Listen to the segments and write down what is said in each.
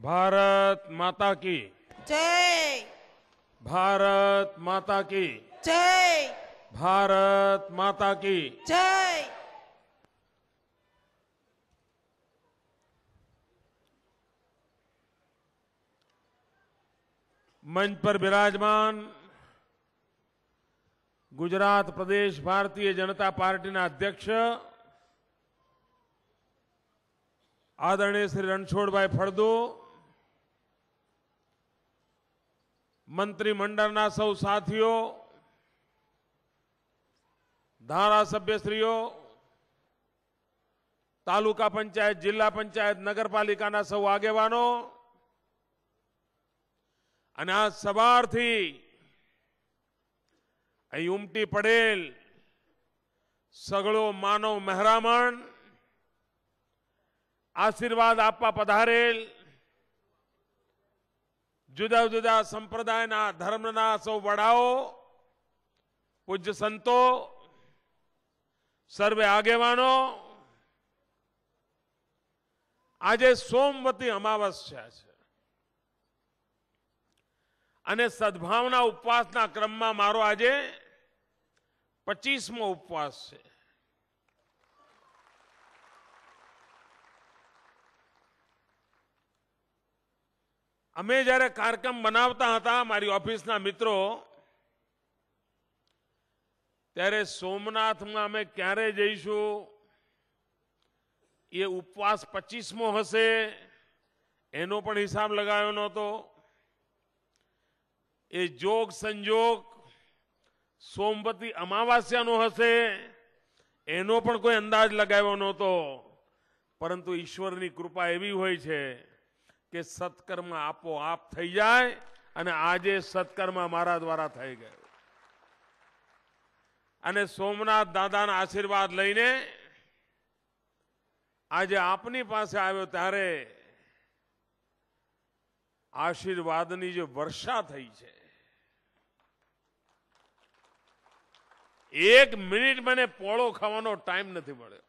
भारत माता की जय। भारत माता की जय। भारत माता की जय। मंच पर विराजमान गुजरात प्रदेश भारतीय जनता पार्टीના अध्यक्ष आदरणीय श्री रणछोड़भाई फळदુ, મંત્રીમંડળના સૌ સાથીઓ, ધારાસભ્યશ્રીઓ, તાલુકા પંચાયત, જિલ્લા પંચાયત, નગરપાલિકાના સૌ આગેવાનો અને આ સવારથી અહીં ઉમટી પડેલ સગળો માનવ મહેરામણ, આશીર્વાદ આપવા પધારેલ જુદા જુદા સંપ્રદાયના ધર્મના સૌ વડાઓ, પૂજ્ય સંતો, સર્વે આગેવાનો, આજે સોમવતી અમાવસ્યા છે અને સદભાવના ઉપવાસના ક્રમમાં મારો આજે 25મો ઉપવાસ છે. અમે જ્યારે કાર્યક્રમ બનાવતા હતા મારી ઓફિસના મિત્રો, ત્યારે સોમનાથમાં અમે ક્યારે જઈશું, એ ઉપવાસ 25મો હશે એનો પણ હિસાબ લગાવ્યો નહોતો. એ જોગ સંજોગ સોમવતી અમાવાસ્યાનો હશે એનો પણ કોઈ અંદાજ લગાવ્યો નહોતો. પરંતુ ઈશ્વરની કૃપા એવી હોય છે કે સત્કર્મ આપોઆપ થઈ જાય અને આજે સત્કર્મ મારા દ્વારા થઈ ગયો. અને સોમનાથ દાદાના આશીર્વાદ લઈને આજે આપની પાસે આવ્યો ત્યારે આશીર્વાદની જે વર્ષા થઈ છે, 1 મિનિટ મને પોળો ખાવાનો ટાઈમ નથી મળ્યો.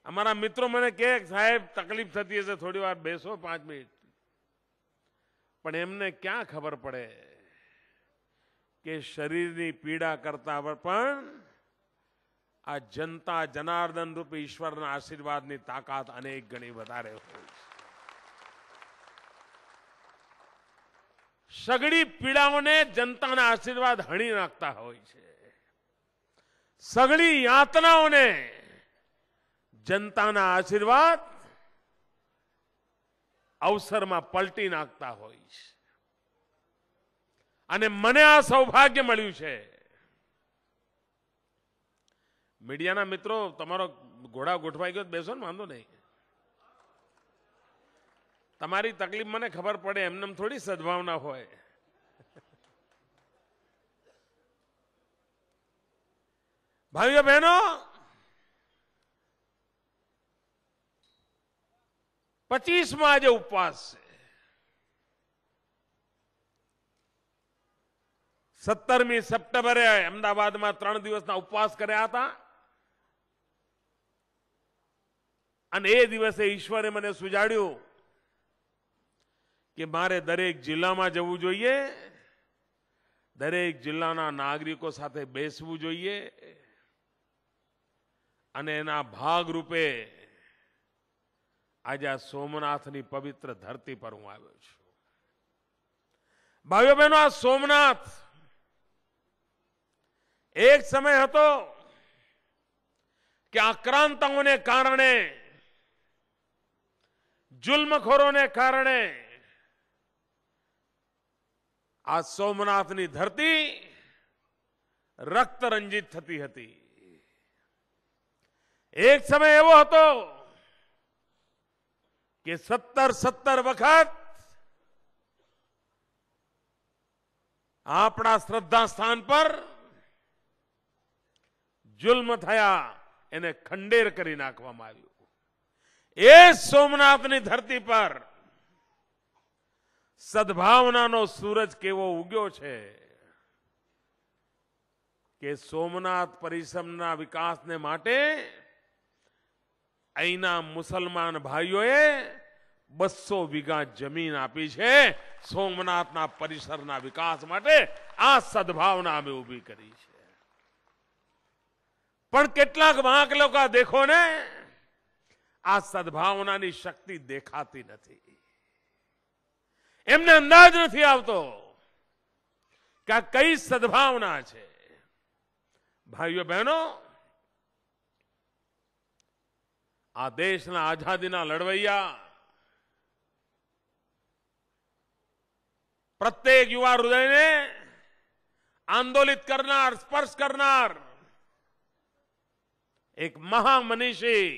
અમારા મિત્રો મને કહે સાહેબ તકલીફ થતી હશે, થોડી વાર બેસો 5 મિનિટ. પણ એમને ક્યાં ખબર પડે કે શરીરની પીડા કરતા પણ આ જનતા જનાર્દન રૂપી ઈશ્વરના આશીર્વાદની તાકાત અનેક ગણી વધારે હોય છે. સગળી પીડાઓને જનતાના આશીર્વાદ હણી નાખતા હોય છે. સગળી યાતનાઓને જનતાના આશીર્વાદ અવસરમાં પલટી નાખતા હોય છે. અને મને આ સૌભાગ્ય મળ્યું છે. મીડિયાના મિત્રો, તમારો ઘોડા ગોઠવાઈ ગયો બેસો ને, વાંધો નહીં. તમારી તકલીફ મને ખબર પડે, એમને થોડી સદભાવના હોય. ભાઈઓ બહેનો, 25માં આજે ઉપવાસ છે. 17મી સપ્ટેમ્બરે અમદાવાદમાં 3 દિવસના ઉપવાસ કર્યા હતા. અને એ દિવસે ઈશ્વરે મને સુજાડ્યું કે મારે દરેક જિલ્લામાં જવું જોઈએ, દરેક જિલ્લાના નાગરિકો સાથે બેસવું જોઈએ અને એના ભાગરૂપે આજે આ સોમનાથની પવિત્ર ધરતી પર હું આવ્યો છું. ભાઈઓ બહેનો, આ સોમનાથ એક સમય હતો કે આક્રાંતાઓને કારણે, જુલ્મખોરોને કારણે આ સોમનાથની ધરતી રક્ત રંજિત થતી હતી. એક સમય એવો હતો કે 17 વખત આપણા શ્રદ્ધા સ્થાન પર જુલ્મ થયા, એને ખંડેર કરી નાખવામાં આવ્યું. એ સોમનાથની ધરતી પર સદભાવનાનો સૂરજ કેવો ઉગ્યો છે કે સોમનાથ પરિસરના વિકાસને માટે અહીંના મુસલમાન ભાઈઓએ 200 વીઘા જમીન આપી છે સોમનાથના પરિસરના વિકાસ માટે. આ સદભાવના અમે ઊભી કરી છે. પણ કેટલાક વાંક લોકો દેખો ને, આ સદભાવનાની શક્તિ દેખાતી નથી. એમને અંદાજ નથી આવતો કે આ કઈ સદભાવના છે. ભાઈઓ બહેનો, આ દેશના આઝાદીના લડવૈયા, પ્રત્યેક યુવા હૃદયને આંદોલિત કરનાર, સ્પર્શ કરનાર એક મહામનીષી,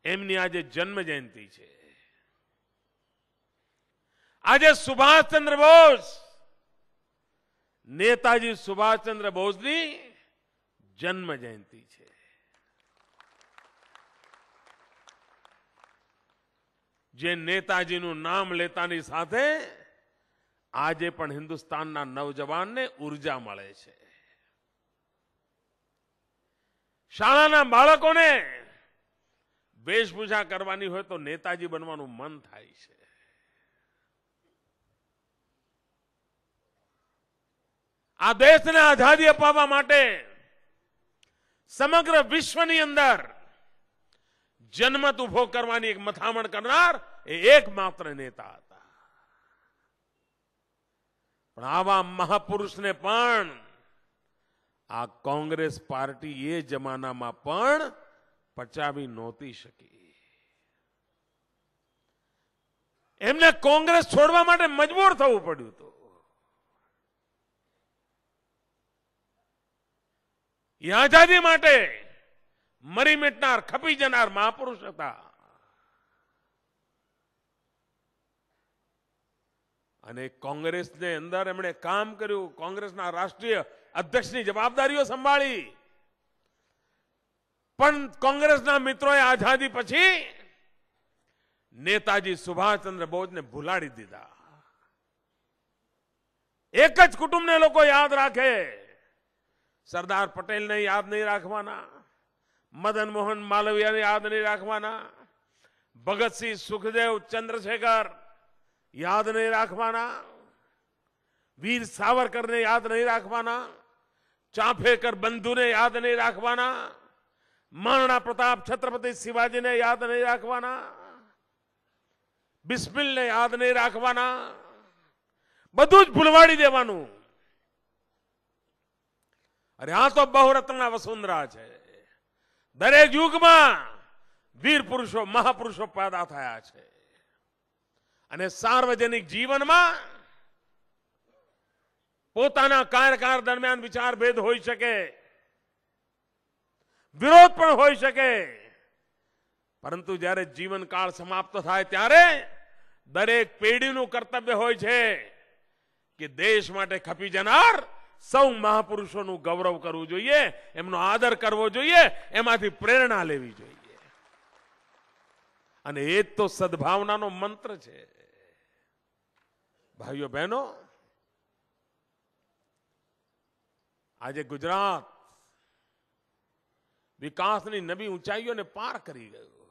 એમની આજે જન્મ જયંતિ છે. આજે સુભાષચંદ્ર બોઝ, નેતાજી સુભાષચંદ્ર બોઝની જન્મ જયંતિ છે. જે નેતાજીનું નામ લેતાની સાથે આજે પણ હિન્દુસ્તાનના નવજવાનને ઉર્જા મળે છે. શાળાના બાળકોને વેશભૂષા કરવાની હોય તો નેતાજી બનવાનું મન થાય છે. આ દેશને આઝાદી અપાવવા માટે સમગ્ર વિશ્વની અંદર જનમત ઉભો કરવાની એક મથામણ કરનાર એ એકમાત્ર નેતા હતા. પણ આવા મહાપુરુષને પણ આ કોંગ્રેસ પાર્ટી એ જમાનામાં પણ પચાવી નહોતી શકી. એમને કોંગ્રેસ છોડવા માટે મજબૂર થવું પડ્યું હતું. એ આઝાદી માટે મરી મિટનાર, ખપી જનાર મહાપુરુષ હતા. અને કોંગ્રેસને અંદર એમણે કામ કર્યું. કોંગ્રેસના રાષ્ટ્રીય અધ્યક્ષની જવાબદારીઓ સંભાળી. પણ કોંગ્રેસના મિત્રોએ આઝાદી પછી નેતાજી સુભાષચંદ્ર બોઝને ભૂલાડી દીધા. એક જ કુટુંબને લોકો યાદ રાખે. સરદાર પટેલને યાદ નહીં રાખવાના, મદન મોહન માલવીયાને યાદ નહીં રાખવાના, ભગતસિંહ, સુખદેવ, ચંદ્રશેખર યાદ નહીં રાખવાના, વીર સાવરકરને યાદ નહીં રાખવાના, ચાંફેકર બંધુને યાદ નહીં રાખવાના, મહારાણા પ્રતાપ, છત્રપતિ શિવાજીને યાદ નહીં રાખવાના, બિસ્મિલને યાદ નહીં રાખવાના. બધું જ ભૂલવાડી દેવાનું. અરે આ તો બહુરત્ના વસુંધરા છે. દરેક યુગમાં વીર પુરુષો, મહાપુરુષો પેદા થયા છે. અને સાર્વજનિક જીવનમાં પોતાના કાર્યકાળ દરમિયાન વિચાર ભેદ હોઈ શકે, વિરોધ પણ હોઈ શકે, પરંતુ જ્યારે જીવનકાળ સમાપ્ત થાય ત્યારે દરેક પેઢીનું કર્તવ્ય હોય છે કે દેશ માટે ખપી જનાર સૌ મહાપુરુષોનું ગૌરવ કરવું જોઈએ, એમનો આદર કરવો જોઈએ, એમાંથી પ્રેરણા લેવી જોઈએ. અને એ જ તો સદભાવનાનો મંત્ર છે. ભાઈઓ બહેનો, આજે ગુજરાત વિકાસની નવી ઊંચાઈઓને પાર કરી ગયું.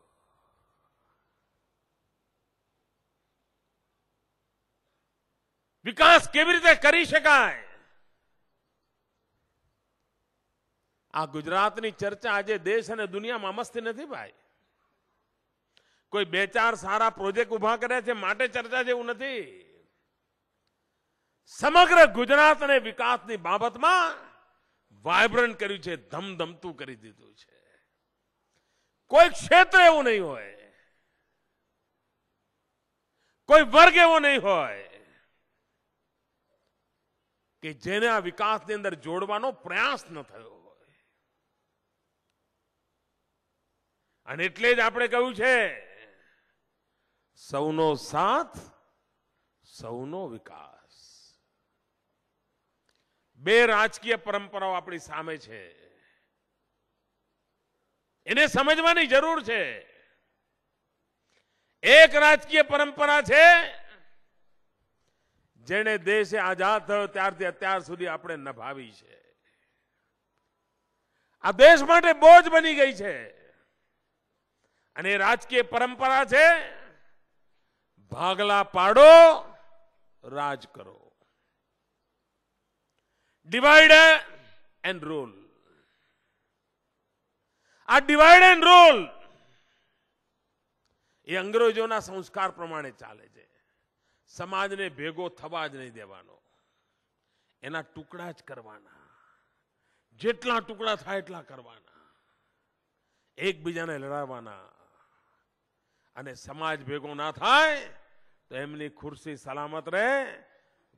વિકાસ કેવી રીતે કરી શકાય, આ ગુજરાતની ચર્ચા આજે દેશ અને દુનિયામાં મસ્તી નથી ભાઈ. કોઈ બે ચાર સારા પ્રોજેક્ટ ઉભા કર્યા છે માટે ચર્ચા જેવું નથી. સમગ્ર ગુજરાતને વિકાસની બાબતમાં વાયબ્રન્ટ કર્યું છે, ધમધમતું કરી દીધું છે. કોઈ ક્ષેત્ર એવું નહીં હોય, કોઈ વર્ગ એવો નહીં હોય કે જેને આ વિકાસની અંદર જોડવાનો પ્રયાસ ન થયો હોય. અને એટલે જ આપણે કહ્યું છે, સૌનો સાથ, સૌનો વિકાસ. બે રાજકીય પરંપરાઓ આપણી સામે છે, એને સમજવાની જરૂર છે. એક રાજકીય પરંપરા છે જેને દેશે આઝાદ થયો ત્યારથી અત્યાર સુધી આપણે નિભાવી છે. આ દેશ માટે બોજ બની ગઈ છે. અને રાજકીય પરંપરા છે ભાગલા પાડો, રાજ કરો. Divide and rule. આ ડિવાઈડ એન્ડ રૂલ એ અંગ્રેજોના સંસ્કાર પ્રમાણે ચાલે છે. સમાજને ભેગો થવા જ નહીં દેવાનો, એના ટુકડા જ કરવાના, જેટલા ટુકડા થાય એટલા કરવાના, એકબીજાને લડાવવાના. અને સમાજ ભેગો ના થાય તો એમની ખુરશી સલામત રહે.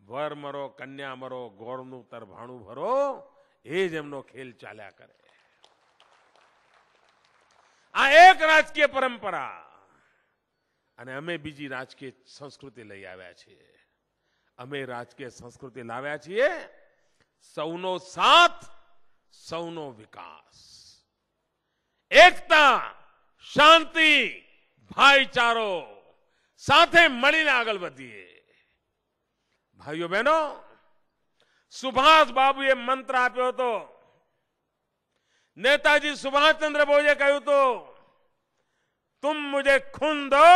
વર મરો, કન્યા મરો, ગોળનું તરભાણું ભરો, એ જ એમનો ખેલ ચાલ્યા કરે. આ એક રાજકીય પરંપરા. અને અમે બીજી રાજકીય સંસ્કૃતિ લઈ આવ્યા છીએ. અમે રાજકીય સંસ્કૃતિ લાવ્યા છીએ સૌનો સાથ, સૌનો વિકાસ, એકતા, શાંતિ, ભાઈચારો, સાથે મળીને આગળ વધીએ. ભાઈઓ બહેનો, સુભાષ બાબુએ મંત્ર આપ્યો હતો. નેતાજી સુભાષચંદ્ર બોઝે કહ્યું હતું, तुम मुझे खून दो,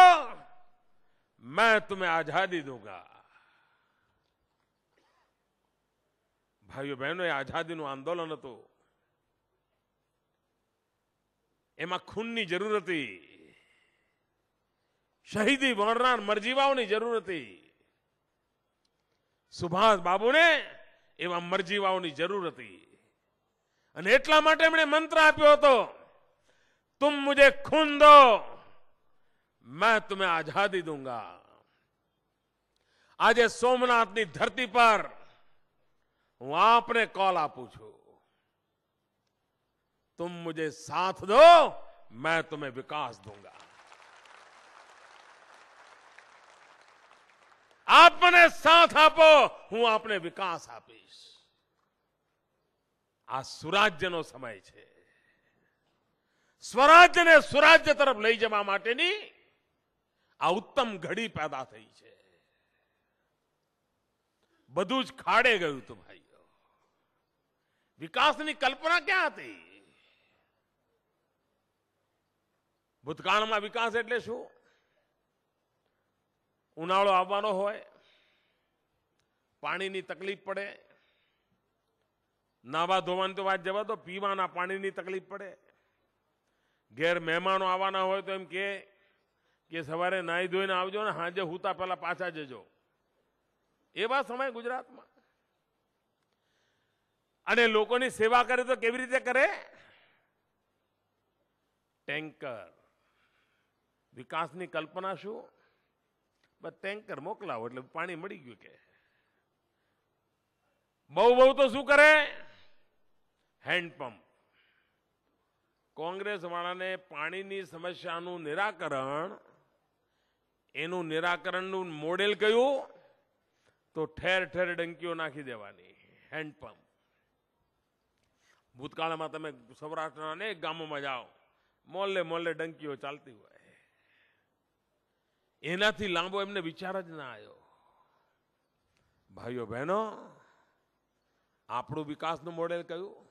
मैं तुम्हें आजादी दूंगा. ભાઈઓ બહેનો, એ આઝાદીનું આંદોલન હતું. એમાં ખૂનની જરૂર હતી, શહીદી વરનાર મરજીવાઓની જરૂર હતી. સુભાષ બાબુને એવા મરજીવાઓની જરૂર હતી. અને એટલા માટે એમણે મંત્ર આપ્યો હતો, तुम मुझे खून दो, मैं तुम्हें आजादी दूंगा. આજે સોમનાથની ધરતી પર હું આપને કોલ આપું છું. तुम मुझे साथ दो, मैं तुम्हें विकास दूंगा. आप મને સાથ આપો, હું આપને વિકાસ આપીશ. આ સુરાજ્યનો સમય છે. સ્વરાજ્યને સુરાજ્ય તરફ લઈ જવા માટેની આ ઉત્તમ ઘડી પેદા થઈ છે. બધું જ ખાડે ગયું હતું ભાઈઓ. વિકાસની કલ્પના ક્યાં હતી? ભૂતકાળમાં વિકાસ એટલે શું? ઉનાળો આવવાનો હોય, પાણીની તકલીફ પડે, નાવા ધોવાની તો વાત જવા દો, પીવાના પાણીની તકલીફ પડે. ઘેર મહેમાનો આવવાના હોય તો એમ કે સવારે નાહી ધોઈને આવજો ને સાંજે હુતા પહેલા પાછા જજો. એવા સમય ગુજરાતમાં. અને લોકોની સેવા કરે તો કેવી રીતે કરે? ટેન્કર. વિકાસની કલ્પના શું? બસ ટેન્કર મોકલાવો એટલે પાણી મળી ગયું. કે બહુ તો શું કરે? હેન્ડપંપ. કોંગ્રેસ વાળાને પાણીની સમસ્યાનું નિરાકરણ, એનું નિરાકરણનું મોડેલ કયું? તો ઠેર ઠેર ડંકીઓ નાખી દેવાની. હેન્ડપંપ. ભૂતકાળમાં તમે સૌરાષ્ટ્રના અનેક ગામોમાં જાઓ, મોહલ્લે મોહલ્લે ડંકીઓ ચાલતી હોય. એનાથી લાંબો એમને વિચાર જ ના આવ્યો. ભાઈઓ બહેનો, આપણું વિકાસનું મોડેલ કયું?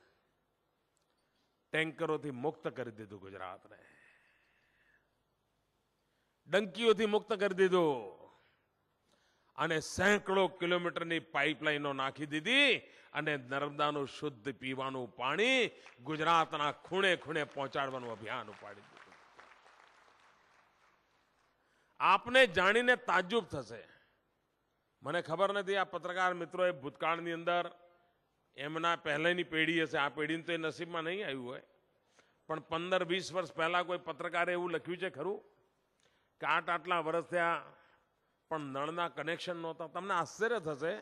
ટેન્કરોથી મુક્ત કરી દીધું ગુજરાતને, ડંકીઓથી મુક્ત કરી દીધું, અને સેંકડો કિલોમીટરની પાઇપલાઇનો નાખી દીધી, અને નર્મદાનું શુદ્ધ પીવાનું પાણી ગુજરાતના ખૂણે ખૂણે પહોંચાડવાનું અભિયાન ઉપાડી દીધું. આપને જાણીને તાજ્જુબ થશે. મને ખબર નથી આ પત્રકાર મિત્રોએ ભૂતકાળની અંદર એમના પહેલાની પેઢી હશે, આ પેઢીને તો એ નસીબમાં નહીં આવ્યું હોય, પણ 15-20 વર્ષ પહેલા કોઈ પત્રકારે એવું લખ્યું છે ખરું કે આટલા વર્ષ થયા પણ નળના કનેક્શન નહોતા? તમને આશ્ચર્ય થશે.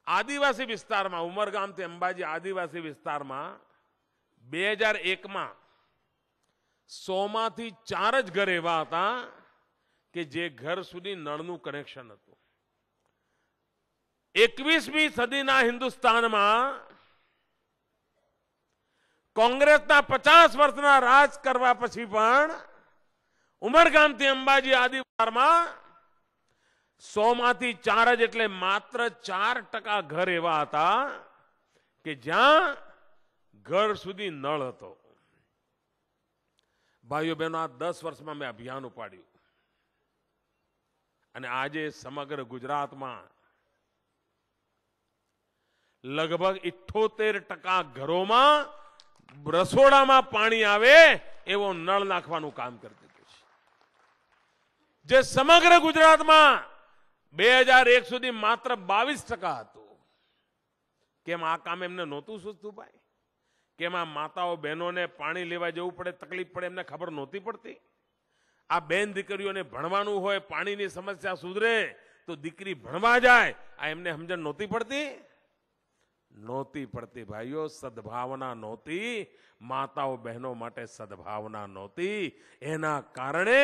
આદિવાસી વિસ્તારમાં, ઉમરગામથી અંબાજી આદિવાસી વિસ્તારમાં 2001માં 100માંથી 4 જ ઘર એવા હતા કે જે ઘર સુધી નળનું કનેક્શન હતું. 21મી સદીના હિન્દુસ્તાનમાં કોંગ્રેસના 50 વર્ષના રાજ કરવા પછી પણ ઉમરગામથી અંબાજી આદિ વિસ્તારમાં 100માંથી 4 જ, એટલે માત્ર 4% ઘર એવા હતા કે જ્યાં ઘર સુધી નળ હતો. ભાઈઓ બહેનો, આ 10 વર્ષમાં મેં અભિયાન ઉપાડ્યું અને આજે સમગ્ર ગુજરાતમાં લગભગ 78% ઘરોમાં રસોડામાં પાણી આવે એવો નળ નાખવાનું કામ કરી દીધું છે. જે સમગ્ર ગુજરાતમાં 2001 સુધી માત્ર 22% હતું. કેમ આ કામ એમને નહોતું સૂચતું ભાઈ? કેમ આ માતાઓ બહેનોને પાણી લેવા જવું પડે, તકલીફ પડે, એમને ખબર નહોતી પડતી? આ બેન દીકરીઓને ભણવાનું હોય, પાણીની સમસ્યા સુધરે તો દીકરી ભણવા જાય, આ એમને સમજણ નહોતી પડતી? નહોતી પડતી ભાઈઓ. સદભાવના નહોતી, માતાઓ બહેનો માટે સદભાવના નહોતી. એના કારણે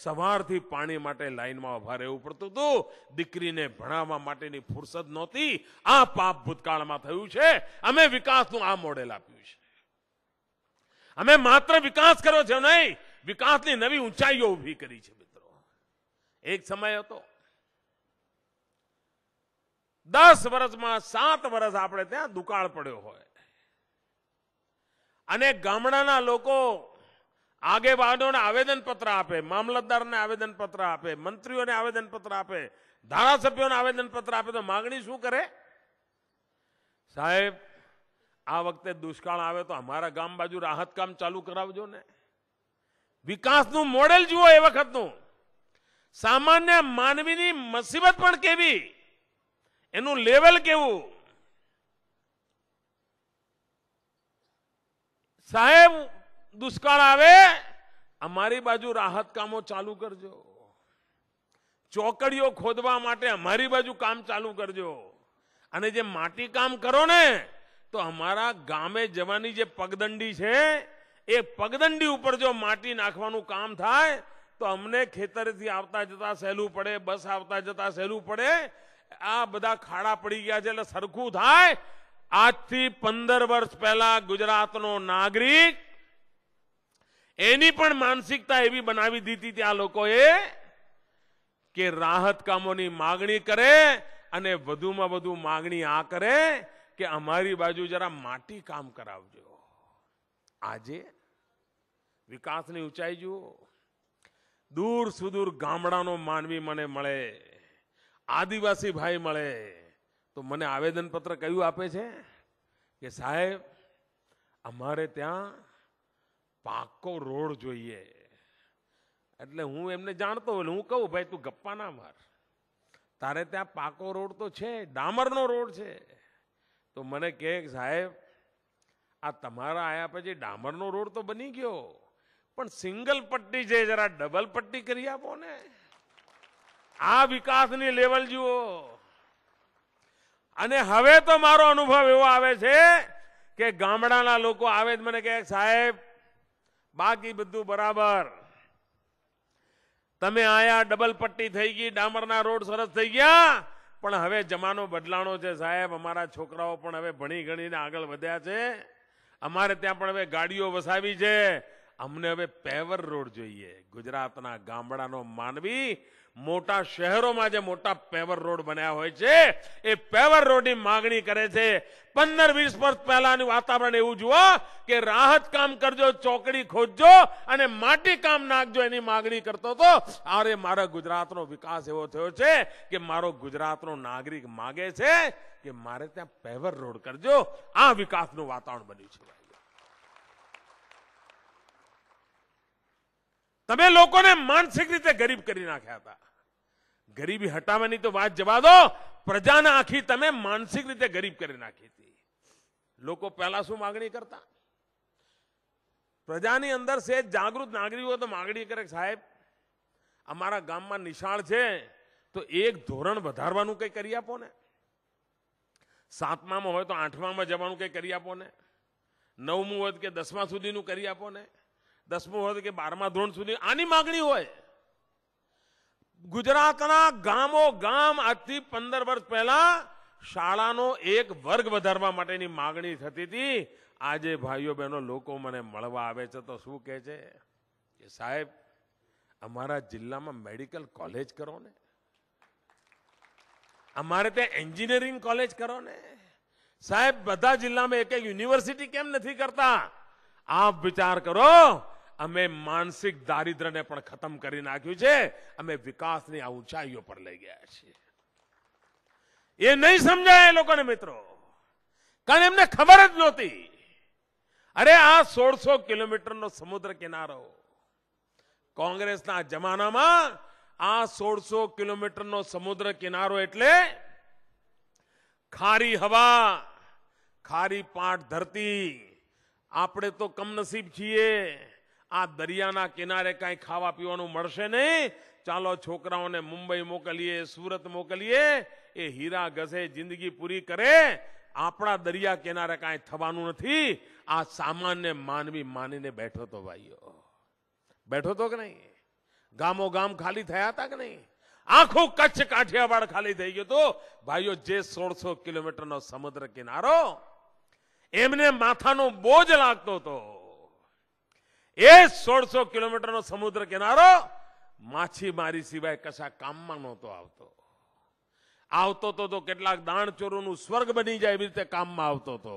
સવારથી પાણી માટે લાઈનમાં ઉભા રહેવું પડતું હતું. દીકરીને ભણાવવા માટેની ફુરસદ નહોતી. આ પાપ ભૂતકાળમાં થયું છે. અમે વિકાસનું આ મોડેલ આપ્યું છે. અમે માત્ર વિકાસ કર્યો છે નહીં, વિકાસની નવી ઊંચાઈઓ ઊભી કરી છે. મિત્રો, એક સમય હતો 10 વર્ષમાં 7 વર્ષ આપણે ત્યાં દુકાળ પડ્યો હોય અને ગામડાના લોકો આગેવાનોને આવેદનપત્ર આપે, મામલતદારને આવેદનપત્ર આપે, મંત્રીઓને આવેદનપત્ર આપે, ધારાસભ્યોને આવેદનપત્ર આપે તો માગણી શું કરે? સાહેબ, આ વખતે દુષ્કાળ આવે તો અમારા ગામ બાજુ રાહત કામ ચાલુ કરાવજો ને. વિકાસનું મોડેલ જુઓ એ વખતનું. સામાન્ય માનવીની મુસીબત પણ કેવી, એનું લેવલ કેવું. સાહેબ, દુષ્કાળ આવે, અમારી બાજુ રાહત કામો ચાલુ કરજો. ચોકડીઓ ખોદવા માટે અમારી બાજુ કામ ચાલુ કરજો. અને જે માટી કામ કરો ને, તો અમારા ગામે જવાની જે પગદંડી છે, એ પગદંડી ઉપર જો માટી નાખવાનું કામ થાય તો અમને ખેતરેથી આવતા જતા સહેલું પડે, બસ આવતા જતા સહેલું પડે. આ બધા ખાડા પડી ગયા છે એટલે સરખું થાય. આજથી 15 વર્ષ પહેલા ગુજરાતનો નાગરિક, એની પણ માનસિકતા એવી બનાવી દીધી હતી આ લોકોએ કે રાહત કામોની માગણી કરે અને વધુમાં વધુ માગણી આ કરે કે અમારી બાજુ જરા માટી કામ કરાવજો. આજે વિકાસની ઊંચાઈ જુઓ. દૂર સુદૂર ગામડાનો માનવી મને મળે, આદિવાસી ભાઈ મળે તો મને આવેદનપત્ર કયું આપે છે કે સાહેબ, અમારે ત્યાં પાકો રોડ જોઈએ. એટલે હું એમને જાણતો હોય, હું કહું ભાઈ તું ગપ્પા ના માર, તારે ત્યાં પાકો રોડ તો છે, ડામરનો રોડ છે. તો મને કહે સાહેબ, આ તમારા આયા પછી ડામરનો રોડ તો બની ગયો, પણ સિંગલ પટ્ટી છે, જરા ડબલ પટ્ટી કરી આપો ને. આ વિકાસની લેવલ જુઓ. અને હવે તો મારો અનુભવ એવો આવે છે કે ગામડાના લોકો આવે મને કહે સાહેબ, બાકી બધું બરાબર, તમે આયા, ડબલ પટ્ટી થઈ ગઈ, ડામરના રોડ સરસ થઈ ગયા, પણ હવે જમાનો બદલાણો છે સાહેબ. અમારા છોકરાઓ પણ હવે ભણી ગણીને આગળ વધ્યા છે. અમારે ત્યાં પણ હવે ગાડીઓ વસાવી છે. અમને હવે પેવર રોડ જોઈએ. ગુજરાતના ગામડાનો માનવી મોટા શહેરોમાં જે મોટા પેવર રોડ બન્યા હોય છે, એ પેવર રોડની માગણી કરે છે. 15-20 વર્ષ પહેલાનું વાતાવરણ એવું જુઓ કે રાહત કામ કરજો, ચોકડી ખોદજો અને માટી કામ નાખજો, એની માગણી કરતો હતો. અરે મારા ગુજરાતનો વિકાસ એવો થયો છે કે મારો ગુજરાતનો નાગરિક માગે છે કે મારે ત્યાં પેવર રોડ કરજો. આ વિકાસનું વાતાવરણ બન્યું છે. તમે લોકોને માનસિક રીતે ગરીબ કરી નાખ્યા હતા. ગરીબી હટાવવાની તો વાત જવા દો, પ્રજાને આખી તમે માનસિક રીતે ગરીબ કરી નાખી હતી. લોકો પહેલા શું માગણી કરતા? પ્રજાની અંદર છે જાગૃત નાગરિકો તો માગણી કરે સાહેબ, અમારા ગામમાં નિશાળ છે તો એક ધોરણ વધારવાનું કંઈ કરી આપો ને. 7મામાં હોય તો 8મામાં જવાનું કંઈ કરી આપો ને. 9મું હોય કે 10મા સુધીનું કરી આપો ને. 10મું હોય કે 12મા ધોરણ સુધી. આની માગણી હોય. ગુજરાતના ગામો ગામ આજથી 15 વર્ષ પહેલા શાળાનો એક વર્ગ વધારવા માટેની માગણી થતી હતી. આજે ભાઈઓ બહેનો લોકો મને મળવા આવે છે તો શું કહે છે કે સાહેબ, અમારા જિલ્લામાં મેડિકલ કોલેજ કરો ને, અમારે ત્યાં એન્જિનિયરિંગ કોલેજ કરો ને. સાહેબ, બધા જિલ્લામાં એક યુનિવર્સિટી કેમ નથી કરતા? આપ વિચાર કરો. અમે માનસિક દારિદ્ર્યને પણ ખતમ કરી નાખ્યું છે. અમે વિકાસની આ ઊંચાઈઓ પર લઈ ગયા છીએ. એ નહીં સમજાય એ લોકોને મિત્રો, કારણ એમને ખબર જ નહોતી. અરે આ 1600 કિલોમીટરનો સમુદ્ર કિનારો કોંગ્રેસના જમાનામાં, આ 1600 કિલોમીટરનો સમુદ્ર કિનારો એટલે ખારી હવા, ખારી પાટ ધરતી. આપણે તો કમનસીબ છીએ, આ દરિયાના કિનારે કાંઈ ખાવા પીવાનું મળશે નહીં. ચાલો છોકરાઓને મુંબઈ મોકલીએ, સુરત મોકલીએ, એ હીરા ઘસે જિંદગી પૂરી કરે. આપણા દરિયા કિનારે કાંઈ થવાનું નથી. આ સામાન્ય માનવી માનીને બેઠો તો ભાઈઓ, બેઠો તો કે નહીં? ગામો ગામ ખાલી થયા હતા કે નહીં? આખું કચ્છ કાઠિયાવાડ ખાલી થઈ ગયો તો ભાઈઓ. જે 1600 કિલોમીટરનો સમુદ્ર કિનારો એમને માથાનો બોજ લાગતો હતો, એ 1600 કિલોમીટરનો સમુદ્ર કિનારો માછીમારી સિવાય કશા કામમાં નહોતો આવતો તો કેટલાક દાણચોરોનું સ્વર્ગ બની જાય એવી રીતે કામમાં આવતો હતો.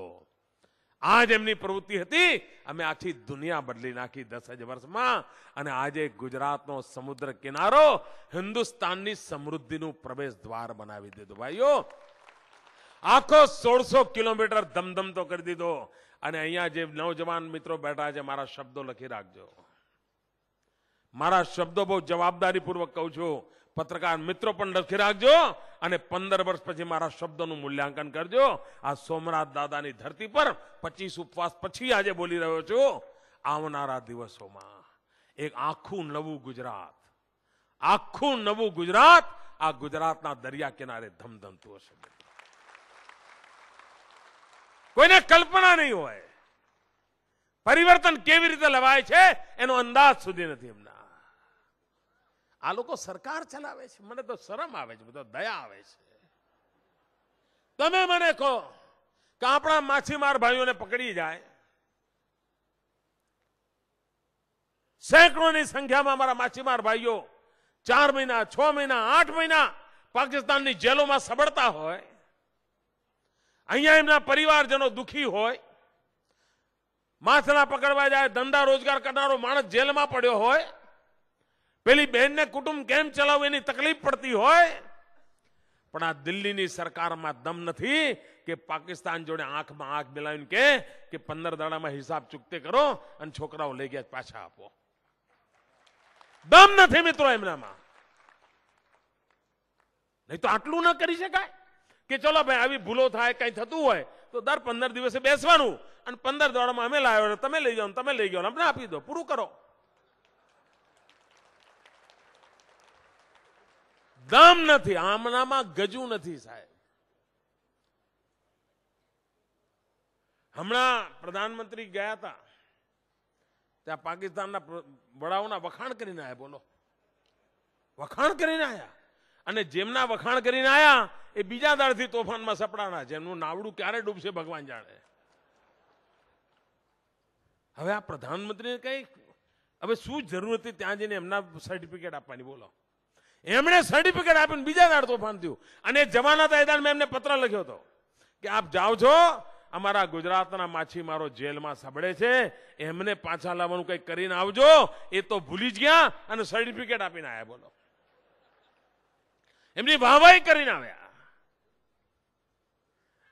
આજ એમની પ્રવૃત્તિ હતી. અમે આખી દુનિયા બદલી નાખી 10 જ વર્ષમાં. અને આજે ગુજરાતનો સમુદ્ર કિનારો હિન્દુસ્તાનની સમૃદ્ધિનું પ્રવેશ દ્વાર બનાવી દીધું ભાઈઓ. આખો 1600 કિલોમીટર ધમધમતો કરી દીધો. અને અહીંયા જે નવજવાન મિત્રો બેઠા છે, મારા શબ્દો લખી રાખજો. મારા શબ્દો બહુ જવાબદારીપૂર્વક કહું છું. પત્રકાર મિત્રો પણ લખી રાખજો. અને 15 વર્ષ પછી મારા શબ્દોનું મૂલ્યાંકન કરજો. આ સોમનાથ દાદાની ધરતી પર 25 ઉપવાસ પછી આજે બોલી રહ્યો છું. આવનારા દિવસોમાં એક આખું નવું ગુજરાત, આખું નવું ગુજરાત આ ગુજરાતના દરિયા કિનારે ધમધમતું હશે. કોઈને કલ્પના નહીં હોય. પરિવર્તન કેવી રીતે લવાય છે એનો અંદાજ સુધી નથી એમના. આ લોકો સરકાર ચલાવે છે. મને તો શરમ આવે છે, બધો દયા આવે છે. તમે મને કહો કે આપણા માછીમાર ભાઈઓને પકડી જાય, સેંકડોની સંખ્યામાં અમારા માછીમાર ભાઈઓ 4 મહિના, 6 મહિના, 8 મહિના પાકિસ્તાનની જેલોમાં સબડતા હોય, અહીંયા એમના પરિવારજનો દુખી હોય, માછલા પકડવા જાય, ધંધા રોજગાર કરનારો માણસ જેલમાં પડ્યો હોય, પેલી બહેનને કુટુંબ કેમ ચલાવવું એની તકલીફ પડતી હોય, પણ આ દિલ્હીની સરકારમાં દમ નથી કે પાકિસ્તાન જોડે આંખમાં આંખ મિલાવીને કે 15 દાડામાં હિસાબ ચૂકતે કરો અને છોકરાઓ લઈ ગયા પાછા આપો. દમ નથી મિત્રો એમનામાં. નહીં તો આટલું ન કરી શકાય કે ચલો ભાઈ આવી ભૂલો થાય, કઈ થતું હોય તો દર 15 દિવસે બેસવાનું અને 15 દાડામાં અમે લાવ્યો, તમે લઈ જાઓ, તમે લઈ જાઓ, અમને આપી દો, પૂરું કરો. દમ નથી આમનામાં, ગજુ નથી સાહેબ. હમણાં પ્રધાનમંત્રી ગયા હતા, ત્યાં પાકિસ્તાનના વડાઓના વખાણ કરીને આવ્યા. બોલો, વખાણ કરીને આવ્યા. અને જેમના વખાણ કરીને આવ્યા એ બીજા દાડથી તોફાનમાં સપડાના છે. એમનું નાવડું ક્યારે ડૂબશે ભગવાન જાણે. હવે આ પ્રધાનમંત્રીને કઈ હવે શું જરૂર હતી ત્યાં જઈને એમના સર્ટિફિકેટ આપવાની? બોલો, એમણે સર્ટિફિકેટ આપીને બીજા દાડ તોફાન થયું. અને જવાના હતા મેં એમને પત્ર લખ્યો હતો કે આપ જાઓ છો, અમારા ગુજરાતના માછીમારો જેલમાં સબડે છે, એમને પાછા લાવવાનું કંઈક કરીને આવજો. એ તો ભૂલી જ ગયા અને સર્ટિફિકેટ આપીને આવ્યા. બોલો, એમની વાહવાહી કરીને આવ્યા.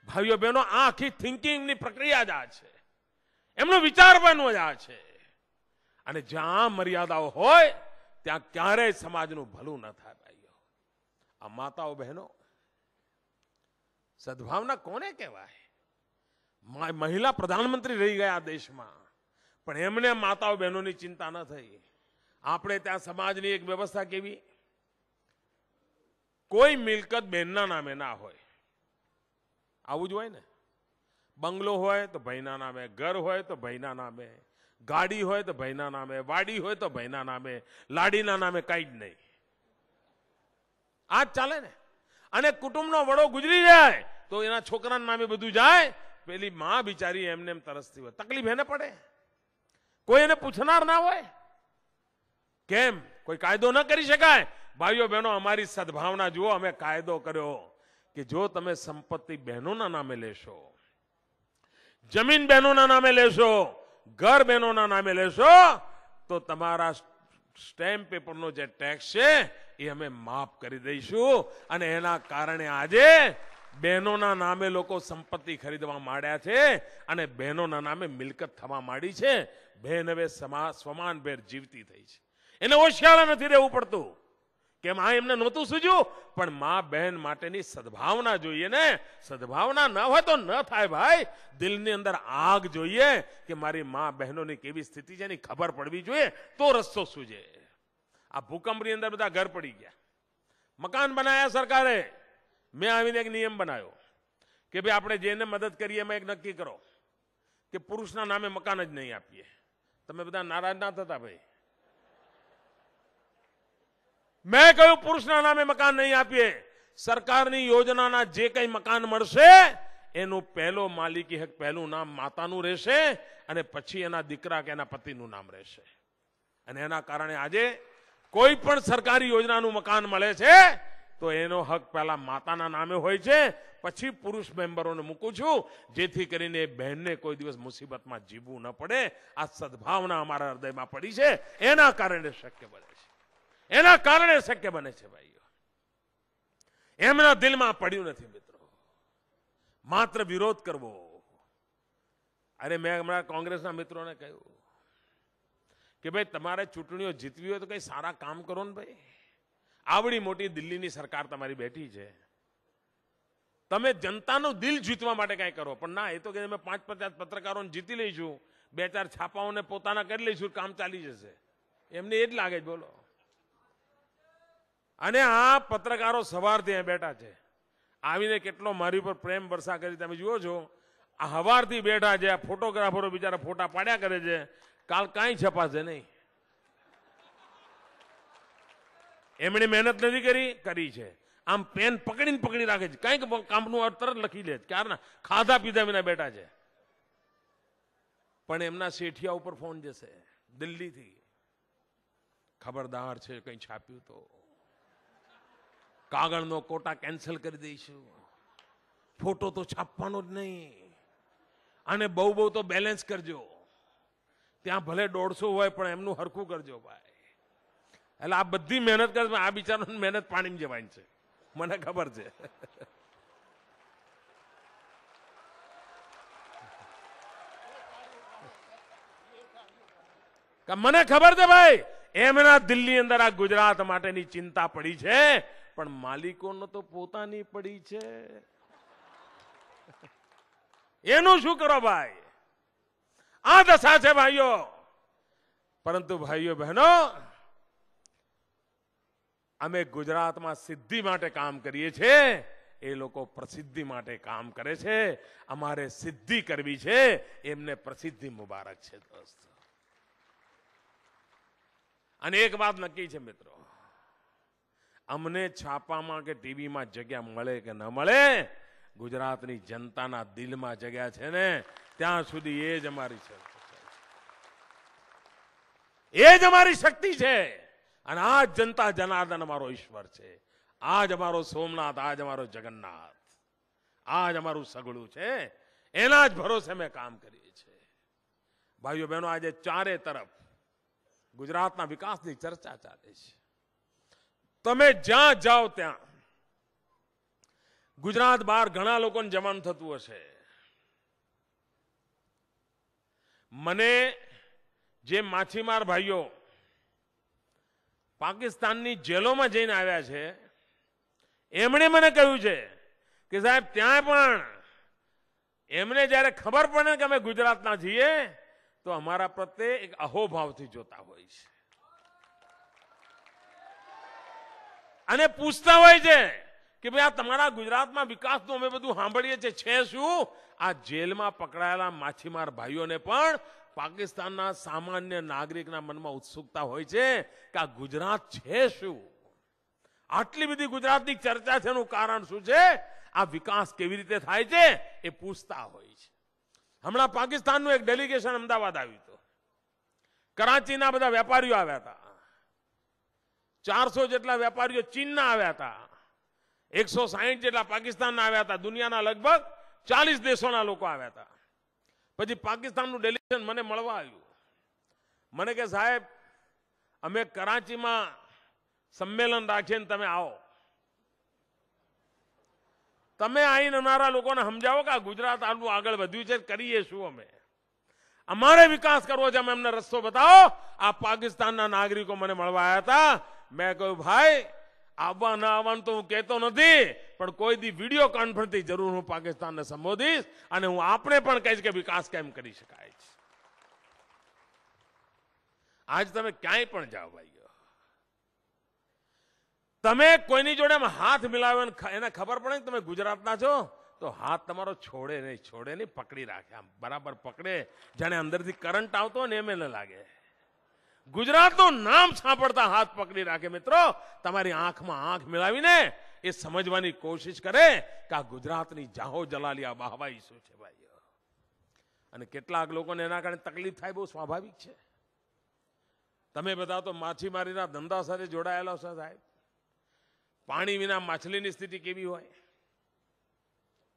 ભાઈઓ બહેનો, આ આખી થિંકિંગની પ્રક્રિયા જ આ છે, એમનો વિચારવાનું જ આ છે. અને જ્યાં મર્યાદાઓ હોય ત્યાં ક્યારેય સમાજનું ભલું ન થાય. ભાઈઓ, આ માતાઓ બહેનો, સદભાવના કોને કહેવાય? મહિલા પ્રધાનમંત્રી રહી ગયા દેશમાં, પણ એમને માતાઓ બહેનોની ચિંતા ન થઈ. આપણે ત્યાં સમાજની એક વ્યવસ્થા કેવી, કોઈ મિલકત બહેનના નામે ના હોય. આવું જ હોય ને. બંગલો હોય તો ભાઈના નામે, ઘર હોય તો ભાઈના નામે, ગાડી હોય તો ભાઈના નામે, વાડી હોય તો ભાઈના નામે, લાડીના નામે કઈ જ નહીં. આ જ ચાલે ને. અને કુટુંબનો વડો ગુજરી જાય તો એના છોકરાના નામે બધું જાય. પેલી માં બિચારી એમને એમ તરસતી હોય, તકલીફ એને પડે, કોઈ એને પૂછનાર ના હોય. કેમ? કોઈ કાયદો ન કરી શકાય? ભાઈઓ બહેનો, અમારી સદભાવના જુઓ. અમે કાયદો કર્યો કે જો તમે સંપત્તિ બહેનોના નામે લેશો, જમીન બહેનોના નામે લેશો, ઘર બહેનોના નામે લેશો, તો તમારા સ્ટેમ્પ પેપરનો જે ટેક્સ છે એ અમે માફ કરી દઈશું. અને એના કારણે આજે બહેનોના નામે લોકો સંપત્તિ ખરીદવા માંડ્યા છે અને બહેનોના નામે મિલકત થવા માંડી છે. બહેન હવે સ્વમાન ભેર જીવતી થઈ છે. એને ઓશિયાળા નથી રહેવું પડતું કે માં એમને નહોતું સૂજ્યું, પણ માં બહેન માટેની સદભાવના જોઈએ ને. સદભાવના ન હોય તો ન થાય ભાઈ. દિલની અંદર આગ જોઈએ કે મારી માં બહેનોની કેવી સ્થિતિ છે એની ખબર પડવી જોઈએ, તો રસ્તો સૂજે. આ ભૂકંપની અંદર બધા ઘર પડી ગયા, મકાન બનાયા સરકારે. મેં આવીને એક નિયમ બનાવ્યો કે ભાઈ આપણે જેને મદદ કરીએ એમાં એક નક્કી કરો કે પુરુષના નામે મકાન જ નહીં આપીએ. તમે બધા નારાજ ના થતા ભાઈ. મેં કહ્યું પુરુષના નામે મકાન નહીં આપીએ. સરકારની યોજનાના જે કંઈ મકાન મળશે એનું પહેલો માલિકી હક પહેલું નામ માતાનું રહેશે અને પછી એના દીકરા કે એના પતિનું નામ રહેશે. અને એના કારણે આજે કોઈ પણ સરકારી યોજનાનું મકાન મળે છે તો એનો હક પહેલા માતાના નામે હોય છે, પછી પુરુષ મેમ્બરોને મૂકું છું જેથી કરીને બહેનને કોઈ દિવસ મુસીબતમાં જીવવું ન પડે. આ સદભાવના અમારા હૃદયમાં પડી છે, એના કારણે શક્ય બને છે. એના કારણે શક્ય બને છે ભાઈઓ. એમના દિલમાં પડ્યું નથી મિત્રો, માત્ર વિરોધ કરવો. અરે મેં હમણાં કોંગ્રેસના મિત્રોને કહ્યું કે ભાઈ તમારે ચૂંટણીઓ જીતવી હોય તો કઈ સારા કામ કરો ને ભાઈ. આવડી મોટી દિલ્હીની સરકાર તમારી બેઠી છે, તમે જનતાનું દિલ જીતવા માટે કઈ કરો. પણ ના, એ તો કે અમે 5-50 પત્રકારોને જીતી લઈશું, 2-4 છાપાઓને પોતાના કરી લઈશું, કામ ચાલી જશે. એમને એ જ લાગે છે બોલો. અને આ પત્રકારો સવારથી અહીં બેઠા છે, આવીને કેટલો મારી ઉપર પ્રેમ વર્ષા કરી તમે જુઓ છો. આ સવારથી બેઠા છે, આ ફોટોગ્રાફરો બિચારા ફોટા પાડ્યા કરે છે. કાલ કાંઈ છપાશે નહીં. એમણે મહેનત નથી કરી છે. આમ પેન પકડી રાખે છે, કંઈક કામનું અર્થ તરત લખી લે છે. ક્યારના ખાધા પીધા વિના બેઠા છે. પણ એમના શેઠિયા ઉપર ફોન જશે દિલ્હીથી, ખબરદાર છે કંઈ છાપ્યું તો કાગળનો કોટા કેન્સલ કરી દઈશું, ફોટો તો છાપવાનો જ નહીં, અને બહુ તો બેલેન્સ કરજો. ત્યાં ભલે 150 હોય પણ એમનું હરખું કરજો ભાઈ. એટલે આ બધી મહેનત કરે, આ બિચારાની મહેનત પાણીમાં જવાની છે, મને ખબર છે. મને ખબર છે ભાઈ, એમના દિલ્હી અંદર આ ગુજરાત માટેની ચિંતા પડી છે, પણ માલિકોનો તો પોતાની પડી છે. એનું શું કરો ભાઈ? આ દશા છે ભાઈઓ. પરંતુ ભાઈઓ બહેનો, અમે ગુજરાતમાં સિદ્ધિ માટે કામ કરીએ છીએ, એ લોકો પ્રસિદ્ધિ માટે કામ કરે છે. અમારે સિદ્ધિ કરવી છે, એમને પ્રસિદ્ધિ મુબારક છે દોસ્ત. અને એક વાત નક્કી છે મિત્રો, અમને છાપામાં કે ટીવીમાં જગ્યા મળે કે ન મળે, ગુજરાતની જનતાના દિલમાં જગ્યા છે ને ત્યાં સુધી એ જ અમારી છે, એ જ અમારી શક્તિ છે. અને આ જનતા જનાર્દન અમારો ઈશ્વર છે, આ જ અમારો સોમનાથ, આ જ અમારો જગન્નાથ, આ જ અમારું સગડું છે. એના જ ભરોસે અમે કામ કરીએ છીએ. ભાઈઓ બહેનો, આજે ચારે તરફ ગુજરાતના વિકાસની ચર્ચા ચાલે છે. તમે જ્યાં જાઓ ત્યાં ગુજરાત બહાર ઘણા લોકોને જવાનું થતું હશે. મને જે માછીમાર ભાઈઓ પાકિસ્તાનની જેલોમાં જઈને આવ્યા છે, એમણે મને કહ્યું છે કે સાહેબ ત્યાં પણ એમને જ્યારે ખબર પડે કે અમે ગુજરાતના છીએ તો અમારા પ્રત્યે એક અહોભાવથી જોતા હોય છે અને પૂછતા હોય છે કે ભાઈ આ તમારા ગુજરાતમાં વિકાસનું અમે બધું સાંભળીએ છીએ, છે શું? આ જેલમાં પકડાયેલા માછીમાર ભાઈઓને પણ પાકિસ્તાનના સામાન્ય નાગરિકના મનમાં ઉત્સુકતા હોય છે કે આ ગુજરાત છે શું? આટલી બધી ગુજરાતની ચર્ચા છે, એનું કારણ શું છે? આ વિકાસ કેવી રીતે થાય છે એ પૂછતા હોય છે. હમણાં પાકિસ્તાનનું એક ડેલિગેશન અમદાવાદ આવ્યું હતું. કરાચીના બધા વેપારીઓ આવ્યા હતા, 400 જેટલા વેપારીઓ ચીનના આવ્યા હતા, 160 જેટલા પાકિસ્તાનના આવ્યા હતા, દુનિયાના લગભગ 40 દેશોના લોકો આવ્યા હતા. પછી પાકિસ્તાનનું ડેલિગેશન મને મળવા આવ્યું. મને કે સાહેબ અમે કરાચીમાં સંમેલન રાખીને તમે આવો, તમે આવીને અમારા લોકોને સમજાવો કે આ ગુજરાત આટલું આગળ વધ્યું છે, કરીએ શું અમે, અમારે વિકાસ કરવો છે, અમે એમને રસ્તો બતાવો. આ પાકિસ્તાનના નાગરિકો મને મળવા આવ્યા હતા. મેં કહ્યું ભાઈ આવવા ના આવવાનું તો હું કહેતો નથી, પણ કોઈ દી વિડીયો કોન્ફરન્સથી જરૂર હું પાકિસ્તાનને સંબોધીશ અને હું આપણે પણ કહીશ કે વિકાસ કેમ કરી શકાય છે. આજ તમે ક્યાંય પણ જાઓ ભાઈઓ, તમે કોઈની જોડે હાથ મિલાવ્યો એને ખબર પડે કે તમે ગુજરાતના છો તો હાથ તમારો છોડે નહીં, પકડી રાખે, આમ બરાબર પકડે, જાણે અંદરથી કરંટ આવતો હોય ને એમ એને લાગે. ગુજરાતનું નામ સાંભળતા હાથ પકડી રાખે. મિત્રો, તમારી આંખમાં આંખ મિલાવીને એ સમજવાની કોશિશ કરે કે આ ગુજરાતની જાહો જલાલી આ વાહવાઈ શું છે ભાઈઓ. અને કેટલાક લોકોને એના કારણે તકલીફ થાય, બહુ સ્વાભાવિક છે. તમે બધા તો માછીમારીના ધંધા સાથે જોડાયેલા છો સાહેબ. પાણી વિના માછલીની સ્થિતિ કેવી હોય,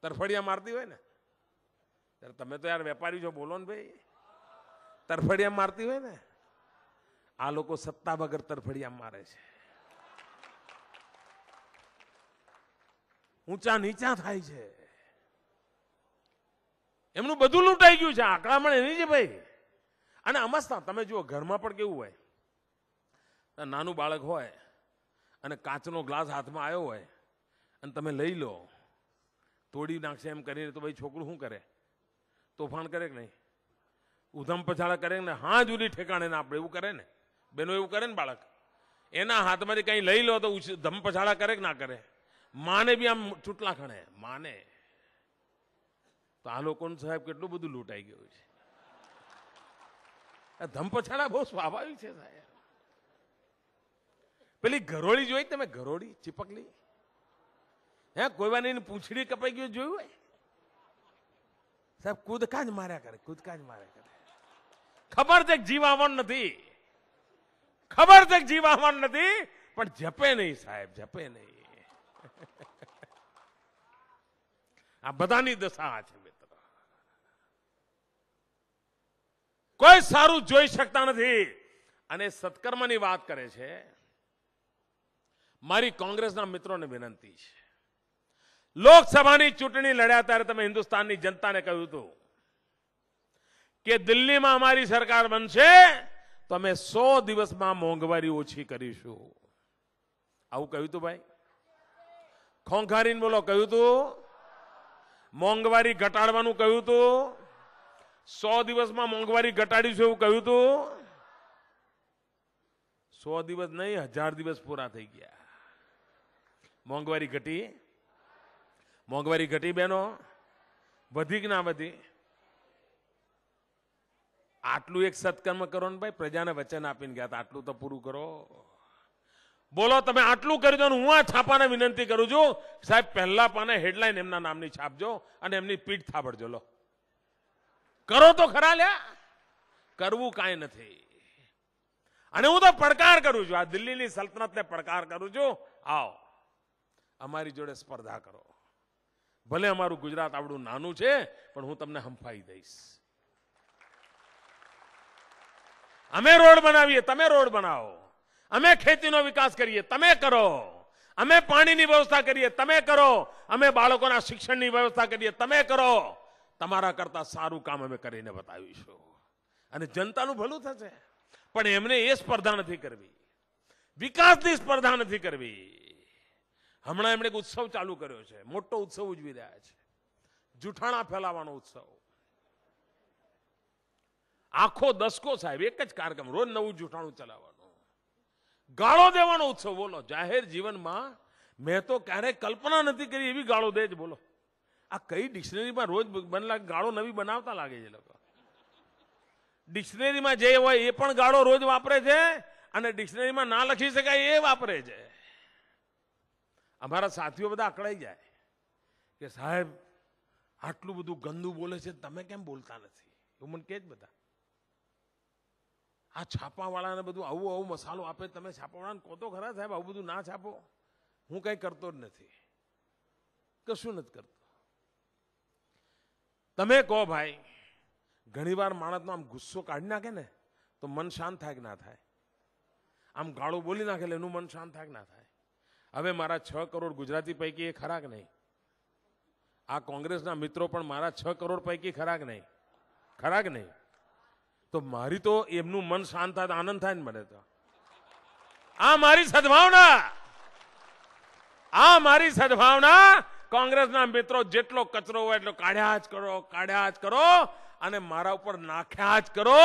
તરફડિયા મારતી હોય ને. ત્યારે તમે તો યાર વેપારી છો, બોલો ને ભાઈ. તરફડિયા મારતી હોય ને, આ લોકો સત્તા વગર તરફડિયા મારે છે. ઊંચા નીચા થાય છે, એમનું બધું લૂંટાઈ ગયું છે. આંકડામણ એની છે ભાઈ. અને અમસ્તા તમે જુઓ, ઘરમાં પણ કેવું હોય, નાનું બાળક હોય અને કાચનો ગ્લાસ હાથમાં આવ્યો હોય અને તમે લઈ લો, તોડી નાખશે એમ કરીને, તો ભાઈ છોકરું શું કરે? તોફાન કરે કે નહીં? ઉધમ પછાડા કરે ને, હા જુદી ઠેકાણે ના આપણે એવું કરે ને. બેનો એવું કરે ને, બાળક એના હાથમાંથી કંઈ લઈ લો તો ધમ પછાડા કરે કે ના કરે? માને બી આમ ચૂંટલા ખણે માને. તો આ લોકોનું સાહેબ કેટલું બધું લૂંટાઈ ગયું છે. ધમ પછાડા બહુ સ્વાભાવિક છે સાહેબ. પેલી ઘરોળી જોઈ તમે? ઘરોળી ચીપકલી, હે કોઈ વાર એની પૂંછડી કપાઈ ગયું જોયું હોય સાહેબ? કૂદકા જ માર્યા કરે, કૂદકા જ માર્યા કરે. ખબર છે કે જીવ આવવાનું નથી, ખબર છે કે જીવ આવવાનું નથી, પણ જપે નહીં સાહેબ, જપે નહીં. આ બધાની દશા છે મિત્રો. કોઈ સારું જોઈ શકતા નથી. અને સત્કર્મની વાત કરે છે. મારી કોંગ્રેસના મિત્રોને વિનંતી છે, લોકસભાની ચૂંટણી લડ્યા ત્યારે તમે હિન્દુસ્તાનની જનતાને કહ્યું હતું કે દિલ્હીમાં અમારી સરકાર બનશે તો અમે 100 દિવસમાં મોંઘવારી ઓછી કરીશું. આવું કહ્યું હતું ભાઈ? ખોંખારીને બોલો, કહ્યું હતું? મોંઘવારી ઘટાડવાનું કહ્યું હતું? 100 દિવસમાં મોંઘવારી ઘટાડીશું એવું કહ્યું હતું? 100 દિવસ નહીં, 1000 દિવસ પૂરા થઈ ગયા. મોંઘવારી ઘટી? મોંઘવારી ઘટી બહેનો? વધી કે ના વધી? આટલું એક સત્કર્મ કરો ને ભાઈ, પ્રજાને વચન આપીને ગયા હતા, આટલું તો પૂરું કરો. બોલો તમે આટલું કરી દો. હું આ છાપાને વિનંતી કરું છું સાહેબ, પહેલા પાને હેડલાઈન એમના નામની છાપજો અને એમની પીઠ થાબડજો. લો કરો તો ખરા લ્યા. કરવું કાંઈ નથી. અને હું તો પડકાર કરું છું, આ દિલ્હીની સલ્તનતને પડકાર કરું છું, આવો અમારી જોડે સ્પર્ધા કરો. ભલે અમારું ગુજરાત આવડું નાનું છે, પણ હું તમને હંફાઈ દઈશ. અમે રોડ બનાવીએ, તમે રોડ બનાવો. અમે ખેતીનો વિકાસ કરીએ, તમે કરો. અમે પાણીની વ્યવસ્થા કરીએ, તમે કરો. અમે બાળકોના શિક્ષણની વ્યવસ્થા કરીએ, તમે કરો. તમારા કરતા સારું કામ અમે કરીને બતાવીશું અને જનતાનું ભલું થશે. પણ એમને એ સ્પર્ધા નથી કરવી, વિકાસની સ્પર્ધા નથી કરવી. હમણાં એમણે એક ઉત્સવ ચાલુ કર્યો છે, મોટો ઉત્સવ ઉજવી રહ્યા છે, જૂઠાણા ફેલાવાનો ઉત્સવ. આખો દસકો સાહેબ એક જ કાર્યક્રમ, રોજ નવું જૂઠાણું ચલાવવાનું, ગાળો દેવાનો ઉત્સવ. બોલો, જાહેર જીવનમાં મેં તો ક્યારેય કલ્પના નથી કરી એવી ગાળો દે જ. બોલો, આ કઈ ડિક્શનરીમાં રોજ ગાળો નવી બનાવતા લાગે છે લોકો. ડિક્શનરીમાં જે હોય એ પણ ગાળો રોજ વાપરે છે અને ડિક્શનરીમાં ના લખી શકાય એ વાપરે છે. અમારા સાથીઓ બધા અકળાઈ જાય કે સાહેબ આટલું બધું ગંદુ બોલે છે, તમે કેમ બોલતા નથી? એવું મને કે જ બધા. આ છાપાવાળાને બધું આવું આવું મસાલો આપે, તમે છાપાવાળાને કહો તો ખરા સાહેબ આવું બધું ના છાપો. હું કંઈ કરતો જ નથી, કશું નથી કરતો. તમે કહો ભાઈ, ઘણી વાર માણસનો આમ ગુસ્સો કાઢી નાખે ને તો મન શાંત થાય કે ના થાય? આમ ગાળો બોલી નાખે એટલે એનું મન શાંત થાય કે ના થાય? હવે મારા 6 કરોડ ગુજરાતી પૈકી એ ખરા કે નહીં? આ કોંગ્રેસના મિત્રો પણ મારા 6 કરોડ પૈકી ખરા કે નહીં? ખરા કે નહીં? તો મારી તો એમનું મન શાંત થાય આનંદ થાય ને મને તો. આ મારી સદભાવના, આ મારી સદભાવના. કોંગ્રેસના મિત્રો જેટલો કચરો હોય એટલો કાઢ્યા જ કરો, કાઢ્યા જ કરો અને મારા ઉપર નાખ્યા જ કરો.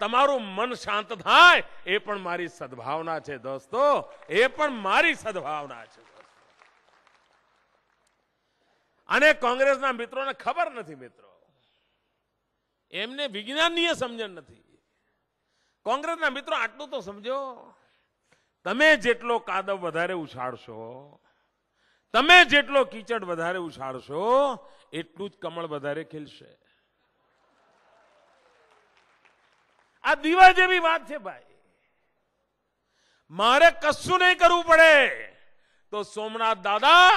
તમારું મન શાંત થાય એ પણ મારી સદભાવના છે દોસ્તો, એ પણ મારી સદભાવના છે. અને કોંગ્રેસના મિત્રોને ખબર નથી મિત્રો, એમને વિજ્ઞાનની સમજણ નથી. કોંગ્રેસના મિત્રો આટલું તો સમજો, તમે જેટલો કાદવ વધારે ઉછાળશો, તમે જેટલો કીચડ વધારે ઉછાળશો એટલું જ કમળ વધારે ખીલશે. આ દીવા જેવી વાત છે ભાઈ. મારે કશું નહીં કરવું પડે તો સોમનાથ દાદા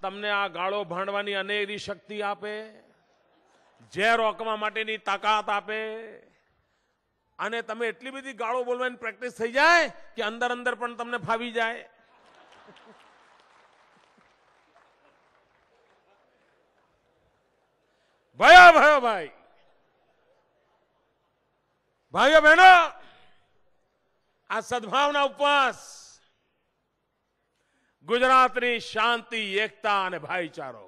તમને આ ગાળો ભાંડવાની અનેરી શક્તિ આપે, ઝેર રોકવા માટેની તાકાત આપે અને તમે એટલી બધી ગાળો બોલવાની પ્રેક્ટિસ થઈ જાય કે અંદર અંદર પણ તમને ફાવી જાય. ભયો ભાઈ, ભાઈઓ બહેનો, આ સદભાવના ઉપવાસ ગુજરાતની શાંતિ, એકતા અને ભાઈચારો.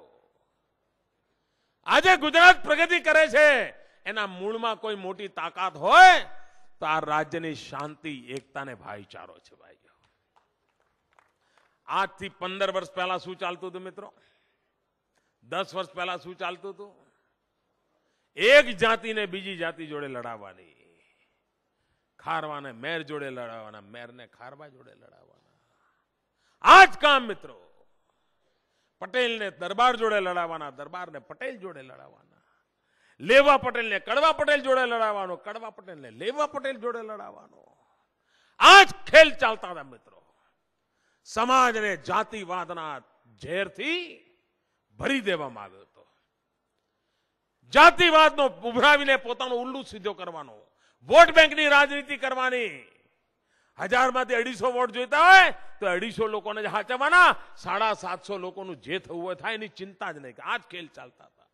આજે ગુજરાત પ્રગતિ કરે છે એના મૂળમાં કોઈ મોટી તાકાત હોય તો આ રાજ્યની શાંતિ, એકતા અને ભાઈચારો છે ભાઈઓ. આજથી 15 વર્ષ પહેલા શું ચાલતું હતું મિત્રો? 10 વર્ષ પહેલા શું ચાલતું હતું? એક જાતિને બીજી જાતિ જોડે લડાવવાની, ખારવાને મેર જોડે લડાવવાના, મેરને ખારવા જોડે લડાવવાના. આ જ કામ મિત્રો. પટેલને દરબાર જોડે લડાવવાના, દરબારને પટેલ જોડે લડાવવાના, લેવા પટેલને કડવા પટેલ જોડે લડાવવાનો, કડવા પટેલને લેવા પટેલ જોડે લડાવવાનો. આ જ ખેલ ચાલતા હતા મિત્રો. સમાજને જાતિવાદના ઝેરથી ભરી દેવામાં આવ્યો હતો. જાતિવાદનો ઉભરાવીને પોતાનો ઉલ્લુ સીધો કરવાનો, વોટ બેંકની રાજનીતિ કરવાની. 1000માંથી 250 વોટ જોઈતા હોય તો 250 લોકોને જ હાચવવાના, 750 લોકોનું જે થવું હોય થાય એની ચિંતા જ નહીં. આ જ ખેલ ચાલતા હતા.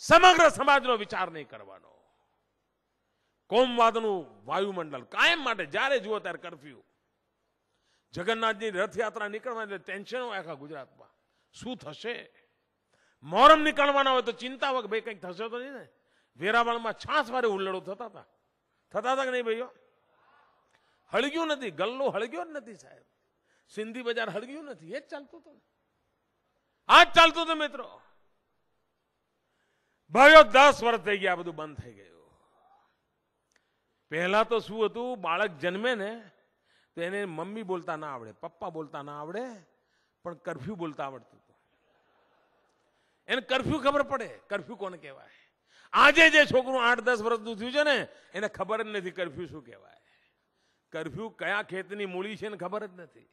સમગ્ર સમાજનો વિચાર નહીં કરવાનો. કોમવાદનું વાયુમંડળ કાયમ માટે, જ્યારે જુઓ ત્યારે કરફ્યુ. જગન્નાથની રથયાત્રા નીકળવાની ટેન્શન હોય આખા ગુજરાતમાં, શું થશે? મોહરમ નીકળવાના હોય તો ચિંતા હોય કે ભાઈ કંઈક થશે તો નહીં ને. વેરાવળમાં 6 વારે હુલ્લડો થતા હતા કે નહીં ભાઈઓ? હળગ્યું નથી, ગલ્લો હળગ્યો જ નથી સાહેબ, સિંધી બજાર હળગ્યું નથી. એ જ ચાલતું હતું, આ જ ચાલતું હતું મિત્રો. ભાઈઓ 10 વર્ષ થઈ ગયા, બધું બંધ થઈ ગયું. પહેલા તો શું હતું, બાળક જન્મે ને તો એને મમ્મી બોલતા ના આવડે, પપ્પા બોલતા ના આવડે, પણ કરફ્યુ બોલતા આવડતું હતું. એને કરફ્યુ ખબર પડે, કરફ્યુ કોને કહેવાય. આજે જે છોકરું 8-10 વર્ષનું થયું છે ને એને ખબર જ નથી કરફ્યુ શું કહેવાય. કરફ્યુ કયા ખેતની મૂળી છે ને ખબર જ નથી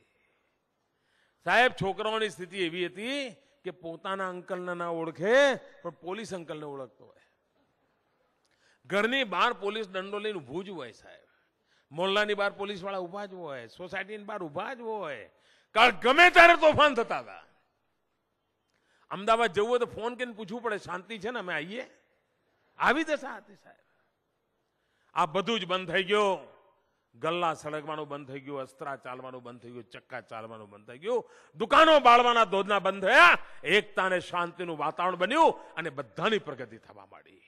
સાહેબ. છોકરાઓની સ્થિતિ એવી હતી કે પોતાના અંકલને ના ઓળખે પણ પોલીસ અંકલને ઓળખતો હોય. ઘરની બહાર પોલીસ દંડો લઈને ઊભું જ હોય સાહેબ. મોહલ્લાની બહાર પોલીસ વાળા ઊભા જ હોય, સોસાયટીની બહાર ઊભા જ હોય. કારણ ગમે ત્યારે તોફાન થતા હતા. અમદાવાદ જવું હોય તો ફોન કરીને પૂછવું પડે, શાંતિ છે ને, અમે આવીએ. આવી દશા હતી સાહેબ. આ બધું જ બંધ થઈ ગયું. ગલ્લા સળગવાનું બંધ થઈ ગયું, અસ્ત્રા ચાલવાનું બંધ થઈ ગયું, ચક્કા ચાલવાનું બંધ થઈ ગયું, દુકાનો બાળવાના ધોધના બંધ થયા, એકતા અને શાંતિનું વાતાવરણ બન્યું અને બધાની પ્રગતિ થવા માંડી.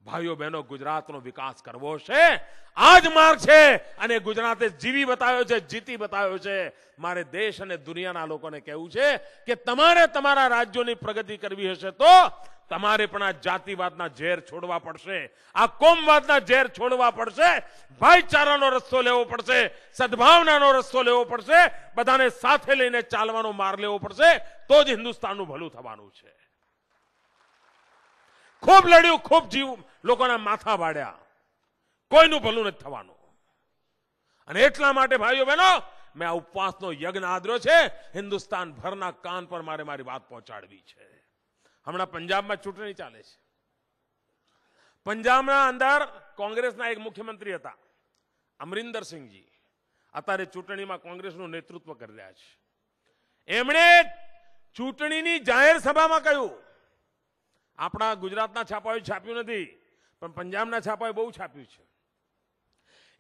ભાઈઓ બહેનો, ગુજરાતનો વિકાસ કરવો છે, આ જ માર્ગ છે અને ગુજરાતે જીવી બતાવ્યો છે, જીતી બતાવ્યો છે. મારે દેશ અને દુનિયાના લોકોને કહેવું છે કે તમારે તમારા રાજ્યોની પ્રગતિ કરવી હશે તો તમારે પણ આ જાતિવાદના ઝેર છોડવા પડશે, આ કોમવાદના ઝેર છોડવા પડશે, ભાઈચારાનો રસ્તો લેવો પડશે, સદભાવનાનો રસ્તો લેવો પડશે, બધાને સાથે લઈને ચાલવાનો માર્ગ લેવો પડશે, તો જ હિન્દુસ્તાનનું ભલું થવાનું છે. ખૂબ લડ્યું, ખૂબ જીવ લોકોના માથા વાળ્યા, કોઈનું ભલું નથી થવાનું. અને એટલા માટે ભાઈઓ બહેનો મેં આ ઉપવાસનો યજ્ઞ આદર્યો છે. હિન્દુસ્તાન ભરના કાન પર મારે મારી વાત પહોંચાડવી છે. હમણાં પંજાબમાં ચૂંટણી ચાલે છે. પંજાબના અંદર કોંગ્રેસના એક મુખ્યમંત્રી હતા, અમરિંદર સિંહજી. અત્યારે ચૂંટણીમાં કોંગ્રેસનું નેતૃત્વ કરી રહ્યા છે. એમણે ચૂંટણીની જાહેર સભામાં કહ્યું, આપણા ગુજરાતના છાપાઓએ છાપ્યું નથી, પણ પંજાબના છાપાએ બહુ છાપ્યું છે.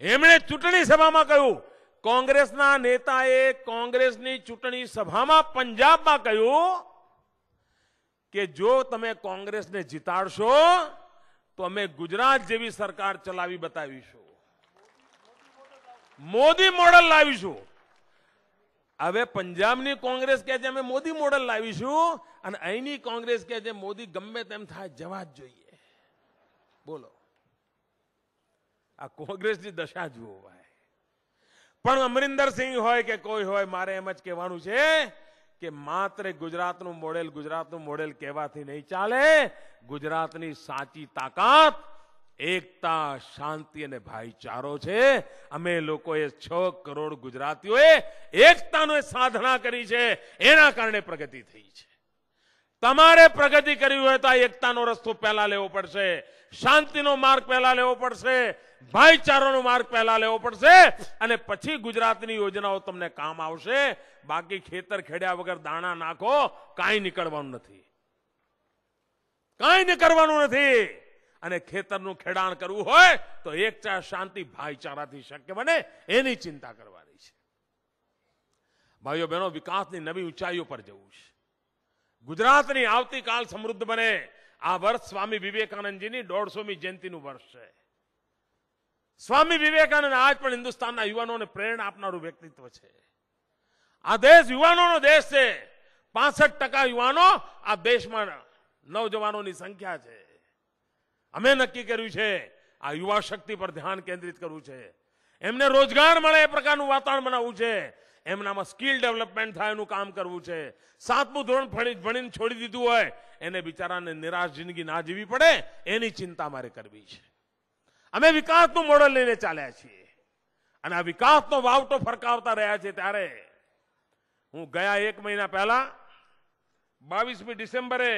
એમણે ચૂંટણી સભામાં કહ્યું, કોંગ્રેસના નેતાએ કોંગ્રેસની ચૂંટણી સભામાં પંજાબમાં કહ્યું કે જો તમે કોંગ્રેસને જીતાડશો તો અમે ગુજરાત જેવી સરકાર ચલાવી બતાવીશું, મોદી મોડલ લાવીશું. હવે પંજાબની કોંગ્રેસ કહે છે અમે મોદી મોડલ લાવીશું, અને અહીંની કોંગ્રેસ કહે છે મોદી ગમે તેમ થાય જવા જ જોઈએ. બોલો, આ કોંગ્રેસની દશા જુઓ ભાઈ. પણ અમરિંદરસિંહ હોય કે કોઈ હોય, મારે એમ જ કહેવાનું છે કે માત્ર ગુજરાતનું મોડેલ કહેવાથી નહીં ચાલે. ગુજરાતની સાચી તાકાત એકતા, શાંતિ અને ભાઈચારો છે. અમે લોકોએ 6 કરોડ ગુજરાતીઓએ એકતાનો સાધના કરી છે, એના કારણે પ્રગતિ થઈ છે. તમારે પ્રગતિ કરવી હોય તો આ એકતાનો રસ્તો પહેલા લેવો પડશે, શાંતિનો માર્ગ પહેલા લેવો પડશે, ભાઈચારાનો માર્ગ પહેલા લેવો પડશે, અને પછી ગુજરાતની યોજનાઓ તમને કામ આવશે. બાકી ખેતર ખેડ્યા વગર દાણા નાખો, કાંઈ નીકળવાનું નથી, કાંઈ નીકળવાનું નથી. અને ખેતરનું ખેડાણ કરવું હોય તો એકતા, શાંતિ, ભાઈચારાથી શક્ય બને, એની ચિંતા કરવાની છે. ભાઈઓ બહેનો, વિકાસની નવી ઊંચાઈઓ પર જવું છે. ગુજરાતની આવતીકાલ સમૃદ્ધ બને. આ વર્ષ સ્વામી વિવેકાનંદજીની 150મી જયંતિનું વર્ષ છે. સ્વામી વિવેકાનંદ આજ પણ હિન્દુસ્તાનના યુવાનોને પ્રેરણા આપનારું વ્યક્તિત્વ છે. આ દેશ યુવાનોનો દેશ છે. 65% યુવાનો આ દેશમાં નવજવાનોની સંખ્યા છે. અમે નક્કી કર્યું છે આ યુવા શક્તિ પર ધ્યાન કેન્દ્રિત કરવું છે. એમને રોજગાર મળે એ પ્રકારનું વાતાવરણ બનાવવું છે. એમનામાં સ્કિલ ડેવલપમેન્ટ થાય એનું કામ કરવું છે. 7મું ધોરણ ભણીને છોડી દીધું હોય એને બિચારાને નિરાશ જિંદગી ના જીવી પડે, એની ચિંતા મારે કરવી છે. અમે વિકાસનું મોડલ લઈને ચાલ્યા છીએ, અને આ વિકાસનો વાવટો ફરકાવતા રહ્યા છે. ત્યારે હું ગયા 1 મહિના પહેલા 22મી ડિસેમ્બરે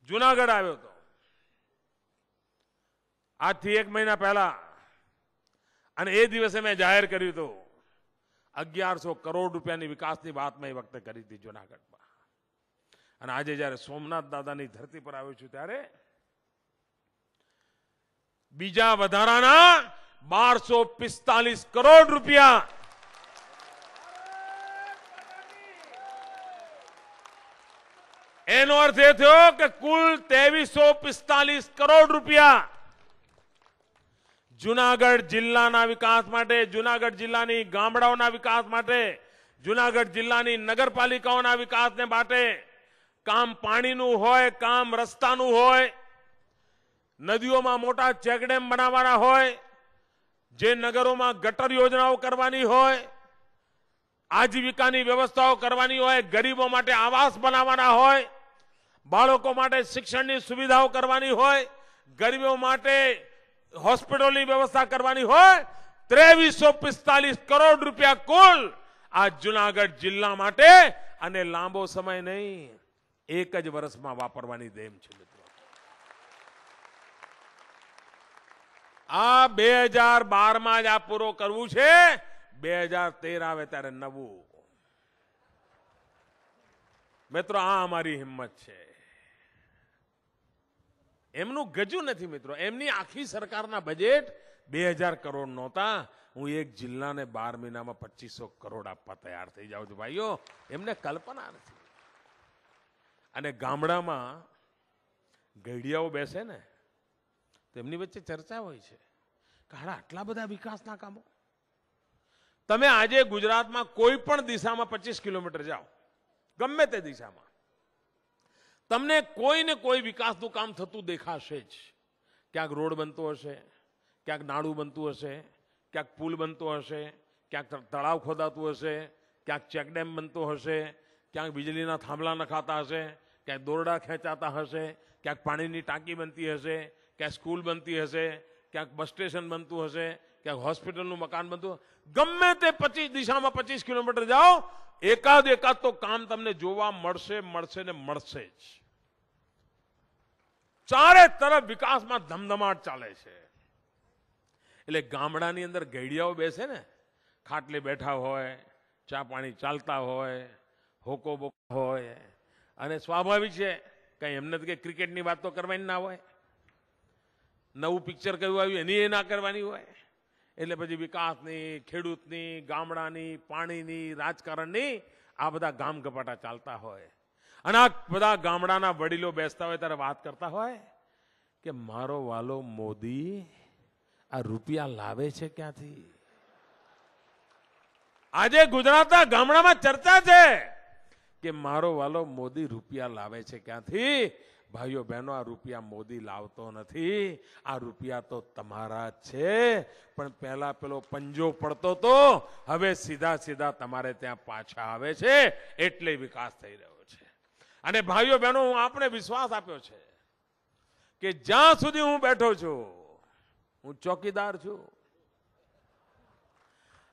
જુનાગઢ આવ્યો હતો. આજથી 1 મહિના પહેલા, અને એ દિવસે મેં જાહેર કર્યું હતું 1100 કરોડ રૂપિયાની વિકાસની વાત મેં એ વખતે કરી હતી જુનાગઢમાં. અને આજે જ્યારે સોમનાથ દાદાની ધરતી પર આવ્યો છું ત્યારે બીજા વધારાના 1245 કરોડ રૂપિયા એનો અર્થ એ થયો કે કુલ 2345 કરોડ રૂપિયા જુનાગઢ જિલ્લાના વિકાસ માટે, જુનાગઢ જિલ્લાની ગામડાઓના વિકાસ માટે, જુનાગઢ જિલ્લાની નગરપાલિકાઓના વિકાસને માટે, કામ પાણીનું હોય, કામ રસ્તાનું હોય, નદીઓમાં મોટા ચેકડેમ બનાવવાના હોય, જે નગરોમાં ગટર યોજનાઓ કરવાની હોય, આજીવિકાની વ્યવસ્થાઓ કરવાની હોય, ગરીબો માટે આવાસ બનાવવાના હોય, બાળકો માટે શિક્ષણની સુવિધાઓ કરવાની હોય, ગરીબો માટે હોસ્પિટલની વ્યવસ્થા કરવાની હોય, 2345 કરોડ રૂપિયા કુલ આ જુનાગઢ જિલ્લા માટે, અને લાંબો સમય નહીં, 1 જ વર્ષમાં વાપરવાની દેમ છે મિત્રો. આ 2012માં જ આ પૂરો કરવું છે. 2013 આવે ત્યારે નવું. મિત્રો, આ અમારી હિંમત છે. એમનું ગજુ નથી મિત્રો. એમની આખી સરકારના બજેટ 2000 કરોડ નહોતા. હું એક જિલ્લાને 12 મહિનામાં 2500 કરોડ આપવા તૈયાર થઈ જાઉં છું. ભાઈઓ, એમને કલ્પના નથી. અને ગામડામાં ગઈડિયાઓ બેસે ને, તેમની વચ્ચે ચર્ચા હોય છે કે આટલા બધા વિકાસના કામો. તમે આજે ગુજરાતમાં કોઈ પણ દિશામાં 25 કિલોમીટર જાઓ, ગમે તે દિશામાં, તમને કોઈ ને કોઈ વિકાસનું કામ થતું દેખાશે જ. ક્યાંક રોડ બનતો હશે, ક્યાંક નાળું બનતું હશે, ક્યાંક પુલ બનતો હશે, ક્યાંક તળાવ ખોદાતું હશે, ક્યાંક ચેકડેમ બનતો હશે, ક્યાંક વીજળીના થાંભલા નખાતા હશે, ક્યાંક દોરડા ખેંચાતા હશે, ક્યાંક પાણીની ટાંકી બનતી હશે, ક્યાંક સ્કૂલ બનતી હશે, ક્યાંક બસ સ્ટેશન બનતું હશે, ક્યાંક હોસ્પિટલનું મકાન બનતું. ગમે તે 25 દિશામાં 25 કિલોમીટર જાઓ, એકાદ તો કામ તમને જોવા મળશે ને મળશે જ. ચારે તરફ વિકાસમાં ધમધમાટ ચાલે છે. એટલે ગામડાની અંદર ગઈડિયાઓ બેસે ને, ખાટલે બેઠા હોય, ચા પાણી ચાલતા હોય, હોકો બોકો હોય, અને સ્વાભાવિક છે કઈ એમને તો કે ક્રિકેટની વાત તો કરવાની ના હોય, નવું પિક્ચર કયું આવ્યું એની એ ના કરવાની હોય. એટલે પછી વિકાસની, ખેડૂતની, ગામડાની, પાણીની, રાજકારણની આ બધા ગામ ગપાટા ચાલતા હોય. અને આ બધા ગામડાના વડીલો બેસતા હોય ત્યારે વાત કરતા હોય કે મારો વાલો મોદી આ રૂપિયા લાવે છે ક્યાંથી. આજે ગુજરાતના ગામડામાં ચર્ચા છે કે મારો વાલો મોદી રૂપિયા લાવે છે ક્યાંથી. ભાઈઓ બહેનો, આ રૂપિયા મોદી લાવતો નથી, આ રૂપિયા તો તમારા જ છે. પણ પહેલા પેલો પંજો પડતો તો હવે સીધા સીધા તમારે ત્યાં પાછા આવે છે, એટલે વિકાસ થઈ રહ્યો છે. અને ભાઈઓ બહેનો, હું આપને વિશ્વાસ આપ્યો છે કે જ્યાં સુધી હું બેઠો છું, હું ચોકીદાર છું.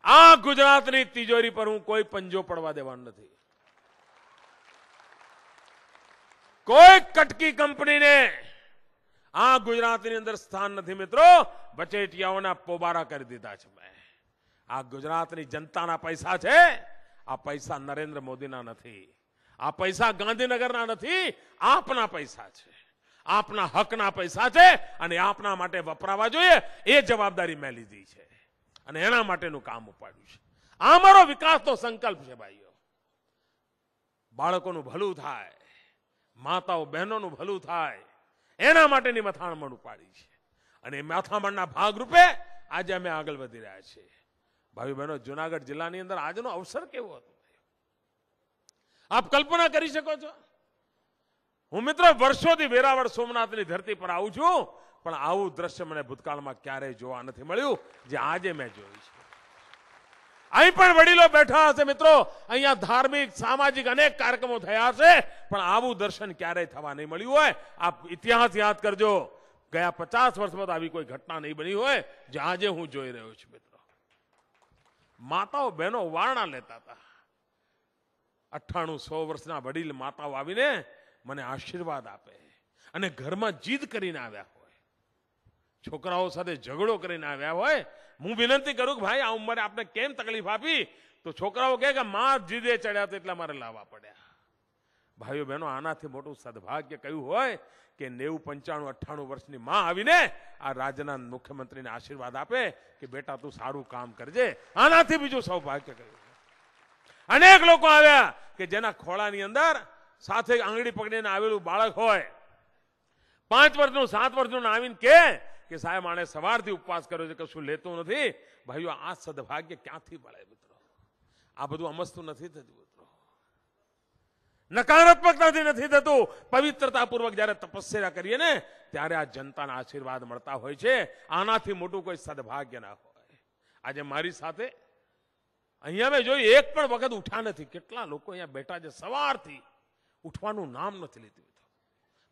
આ ગુજરાતની તિજોરી પર હું કોઈ પંજો પડવા દેવાનો નથી. કોઈ કટકી કંપનીને આ ગુજરાતની અંદર સ્થાન નથી. મિત્રો, બચેટિયાઓના પોબારા કરી દીધા છે મેં. આ ગુજરાતની જનતાના પૈસા છે. આ પૈસા નરેન્દ્ર મોદીના નથી, આ પૈસા ગાંધીનગરના નથી, આપના પૈસા છે, આપના હકના પૈસા છે. અને આપના માટે વપરાવા જોઈએ એ જવાબદારી મેં લીધી છે અને એના માટેનું કામ ઉપાડ્યું છે. આ મારો વિકાસનો સંકલ્પ છે. ભાઈઓ, બાળકોનું ભલું થાય, માતાઓ બહેનોનું ભલું થાય, એના માટેની મથામણ ઉપાડી છે. અને એ મથામણના ભાગરૂપે આજે અમે આગળ વધી રહ્યા છીએ. ભાઈ બહેનો, જુનાગઢ જિલ્લાની અંદર આજનો અવસર કેવો હતો આપ કલ્પના કરી શકો છો. હું મિત્રો વર્ષોથી વેરાવળ સોમનાથની ધરતી પર આવું છું, પણ આવું દ્રશ્ય મને ભૂતકાળમાં ક્યારેય જોવા નથી મળ્યું જે આજે મેં જોયું છે. અહીં પણ વડીલો બેઠા હશે મિત્રો, અહીંયા ધાર્મિક, સામાજિક અનેક કાર્યક્રમો થયા હશે, પણ આવું દર્શન ક્યારેય થવા નહીં મળ્યું હોય. આપ ઇતિહાસ યાદ કરજો, ગયા 50 વર્ષમાં આવી કોઈ ઘટના નહીં બની હોય જે આજે હું જોઈ રહ્યો છું. મિત્રો, માતાઓ બહેનો વારણા લેતા હતા. 98-100 વર્ષના વડીલ માતાઓ આવીને મને આશીર્વાદ આપે અને ઘરમાં જીદ કરીને આવ્યા હોય, છોકરાઓ સાથે ઝઘડો કરીને આવ્યા હોય. હું વિનંતી કરું કે ભાઈ, આ ઉંમરે આપણે કેમ તકલીફ આપી? તો છોકરાઓ કહે કે માં જીદે ચડ્યા તો એટલા મારે લાવવા પડ્યા. ભાઈઓ બહેનો, આનાથી મોટું સદભાગ્ય કયું હોય કે 90, 95, 98 વર્ષની માં આવીને આ રાજ્યના મુખ્યમંત્રીને આશીર્વાદ આપે કે બેટા તું સારું કામ કરજે. આનાથી બીજું સૌભાગ્ય કયું? અનેક લોકો આવ્યા કે જેના ખોળાની અંદર સાથે આંગળી પકડીને આવેલું બાળક હોય, 5 વર્ષનું, 7 વર્ષનું, આવીને કે સાહેબ આણે સવારથી ઉપવાસ કર્યો છે, કશું લેતું નથી. ભાઈઓ, આ સદભાગ્ય ક્યાંથી મળે મિત્રો? આ બધું અમસ્તું નથી થતું મિત્રો, નકારાત્મકતાથી નથી થતું. પવિત્રતાપૂર્વક જ્યારે તપસ્યા કરીએ ને ત્યારે આ જનતાના આશીર્વાદ મળતા હોય છે. આનાથી મોટું કોઈ સદભાગ્ય ના હોય. આજે મારી સાથે અહીંયા મેં જોયું, એક પણ વખત ઉઠ્યા નથી. કેટલા લોકો અહીંયા બેઠા છે, સવારથી ઉઠવાનું નામ નથી લીધું.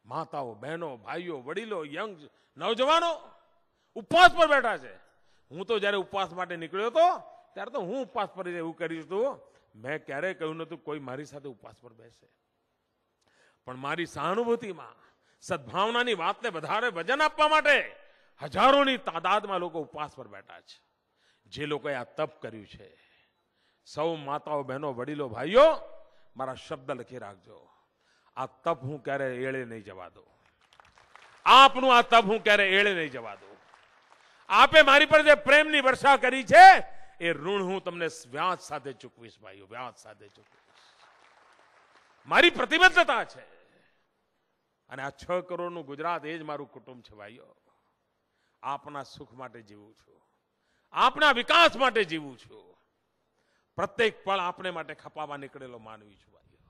માતાઓ, બહેનો, ભાઈઓ, વડીલો, યંગ, નવજવાનો ઉપવાસ પર બેઠા છે. હું તો જ્યારે ઉપવાસ માટે નીકળ્યો હતો ત્યારે તો હું ઉપવાસ પર એવું કર્યું હતું. મેં ક્યારેય કહ્યું નતું કોઈ મારી સાથે ઉપવાસ પર બેસે. પણ મારી સહાનુભૂતિમાં, સદભાવનાની વાતને વધારે વજન આપવા માટે હજારોની તાદાદમાં લોકો ઉપવાસ પર બેઠા છે. જે લોકોએ આ તપ કર્યું છે, સૌ માતાઓ, બહેનો, વડીલો, ભાઈઓ, મારા શબ્દ લખી રાખજો. આ તપ હું ક્યારે એળે નહીં જવા દઉં. આપનું આ તપ હું ક્યારે એળે નહીં જવા દઉં. આપે મારી પર જે પ્રેમની વર્ષા કરી છે એ ઋણ હું તમને વ્યાજ સાથે ચૂકવીશ. ભાઈઓ, વ્યાજ સાથે ચૂકવીશ. મારી પ્રતિબદ્ધતા છે. અને આ 6 કરોડનું ગુજરાત એ જ મારું કુટુંબ છે. ભાઈઓ, આપના સુખ માટે જીવું છું, આપના વિકાસ માટે જીવું છું. પ્રત્યેક પળ આપને માટે ખપાવા નીકળેલો માનવી છું. ભાઈઓ,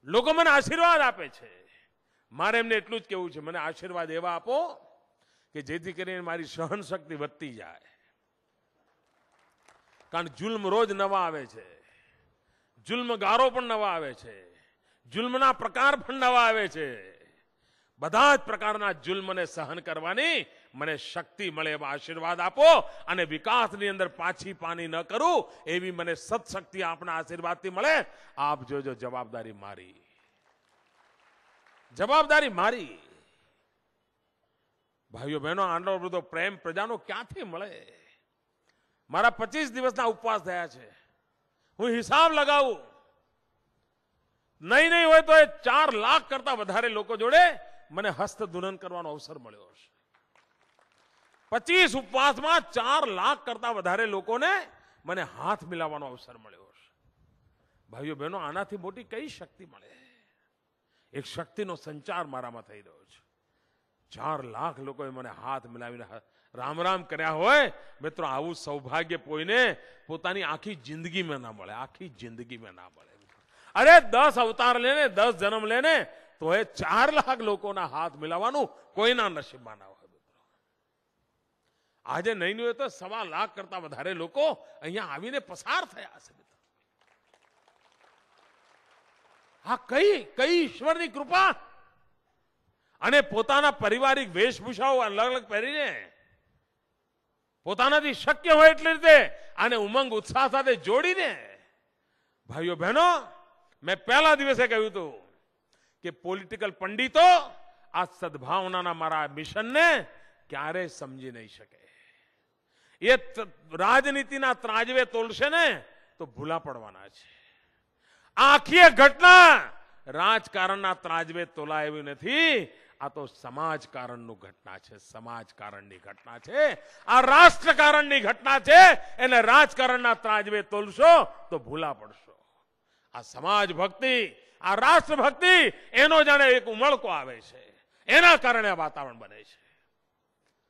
લોકો મને આશીર્વાદ આપે છે. મારે એમને એટલું જ કહેવું છે, મને આશીર્વાદ એવા આપો કે જેથી કરીને મારી સહન શક્તિ વધતી જાય. કારણ જુલ્મ રોજ નવા આવે છે, જુલ્મગારો પણ નવા આવે છે, જુલ્મના પ્રકાર પણ નવા આવે છે. બધા જ પ્રકારના જુલ્મને સહન કરવાની મને શક્તિ મળે એવા આશીર્વાદ આપો. અને વિકાસની અંદર પાછી પાની ન કરું એવી મને સત્શક્તિ આપના આશીર્વાદથી મળે. આપ જોજો, જવાબદારી મારી, જવાબદારી મારી. ભાઈઓ બહેનો, આટલો બધો પ્રેમ પ્રજાનો ક્યાંથી મળે? મારા 25 દિવસના ઉપવાસ થયા છે. હું હિસાબ લગાવું, નહીં હોય તો 4 લાખ કરતા વધારે લોકો જોડે મને હસ્તધૂનન કરવાનો અવસર મળ્યો હશે. 25 ઉપવાસમાં 4 લાખ કરતા વધારે લોકોને મને હાથ મિલાવવાનો અવસર મળ્યો હશે. ભાઈઓ બહેનો, આનાથી મોટી કઈ શક્તિ મળે? એક શક્તિનો સંચાર મારામાં થઈ રહ્યો છે. 4 લાખ લોકોએ મને હાથ મિલાવીને રામ રામ કર્યા હોય. મિત્રો, આવું સૌભાગ્ય કોઈને પોતાની આખી જિંદગીમાં ના મળે, આખી જિંદગીમાં ના મળે. અરે 10 અવતાર લેને, 10 જન્મ લેને, તો એ 4 લાખ લોકોના હાથ મિલાવવાનું કોઈના નસીબમાં ના હોય. આજે નહીં હોય તો 1.25 લાખ કરતા વધારે લોકો અહીંયા આવીને પસાર થયા છે. આ કઈ ઈશ્વરની કૃપા! અને પોતાના પારિવારિક વેશભૂષાઓ અલગ અલગ પહેરીને પોતાનાથી શક્ય હોય એટલી રીતે આને ઉમંગ ઉત્સાહ સાથે જોડીને, ભાઈઓ બહેનો, મેં પહેલા દિવસે કહ્યું હતું કે પોલિટિકલ પંડિતો આ સદભાવનાના મારા મિશનને ક્યારેય સમજી નહીં શકે. એ રાજનીતિના ત્રાજવે તોલશે ને તો ભૂલા પડવાના છે. આખી ઘટના રાજકારણના ત્રાજવે તોલાય એવી નથી. આ તો સમાજકારણનું ઘટના છે, સમાજકારણની ઘટના છે. આ રાષ્ટ્રકારણની ઘટના છે. એને રાજકારણના ત્રાજવે તોલશો તો ભૂલા પડશો. આ સમાજ ભક્તિ, આ રાષ્ટ્ર ભક્તિ, એનો જાણે એક ઉમળકો આવે છે. એના કારણે આ વાતાવરણ બને છે.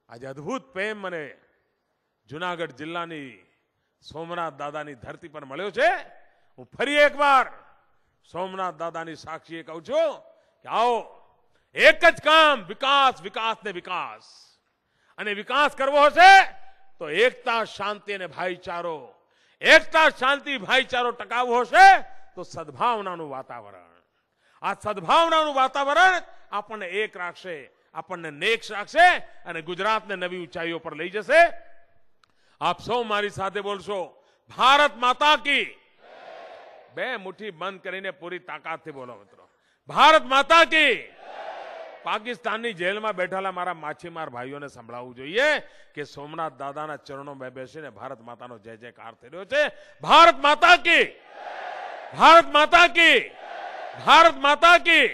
આજે અદ્ભુત પ્રેમ મને જુનાગઢ જિલ્લાની સોમનાથ દાદાની ધરતી પર મળ્યો છે. હું ફરી એકવાર સોમનાથ દાદાની સાક્ષીએ કહું છું કે આવો, એક જ કામ, વિકાસ, વિકાસ ને વિકાસ. અને વિકાસ કરવો હશે તો એકતા, શાંતિ અને ભાઈચારો, એકતા, શાંતિ, ભાઈચારો ટકાવવો હશે તો સદભાવનાનું વાતાવરણ. આ સદભાવનાનું વાતાવરણ આપણને એક રાખશે, આપણને નેક રાખશે અને ગુજરાતને નવી ઊંચાઈઓ પર લઈ જશે. આપ સૌ મારી સાથે બોલશો, ભારત માતા કી. 2 મુઠ્ઠી બંધ કરીને પૂરી તાકાતથી બોલો મિત્રો, ભારત માતા કી. પાકિસ્તાનની જેલમાં બેઠેલા મારા માછીમાર ભાઈઓને સંભળાવવું જોઈએ કે સોમનાથ દાદાના ચરણોમાં બેસીને ભારત માતાનો જય જયકાર થઈ રહ્યો છે. ભારત માતા કી, ભારત માતા કી, ભારત માતા કી.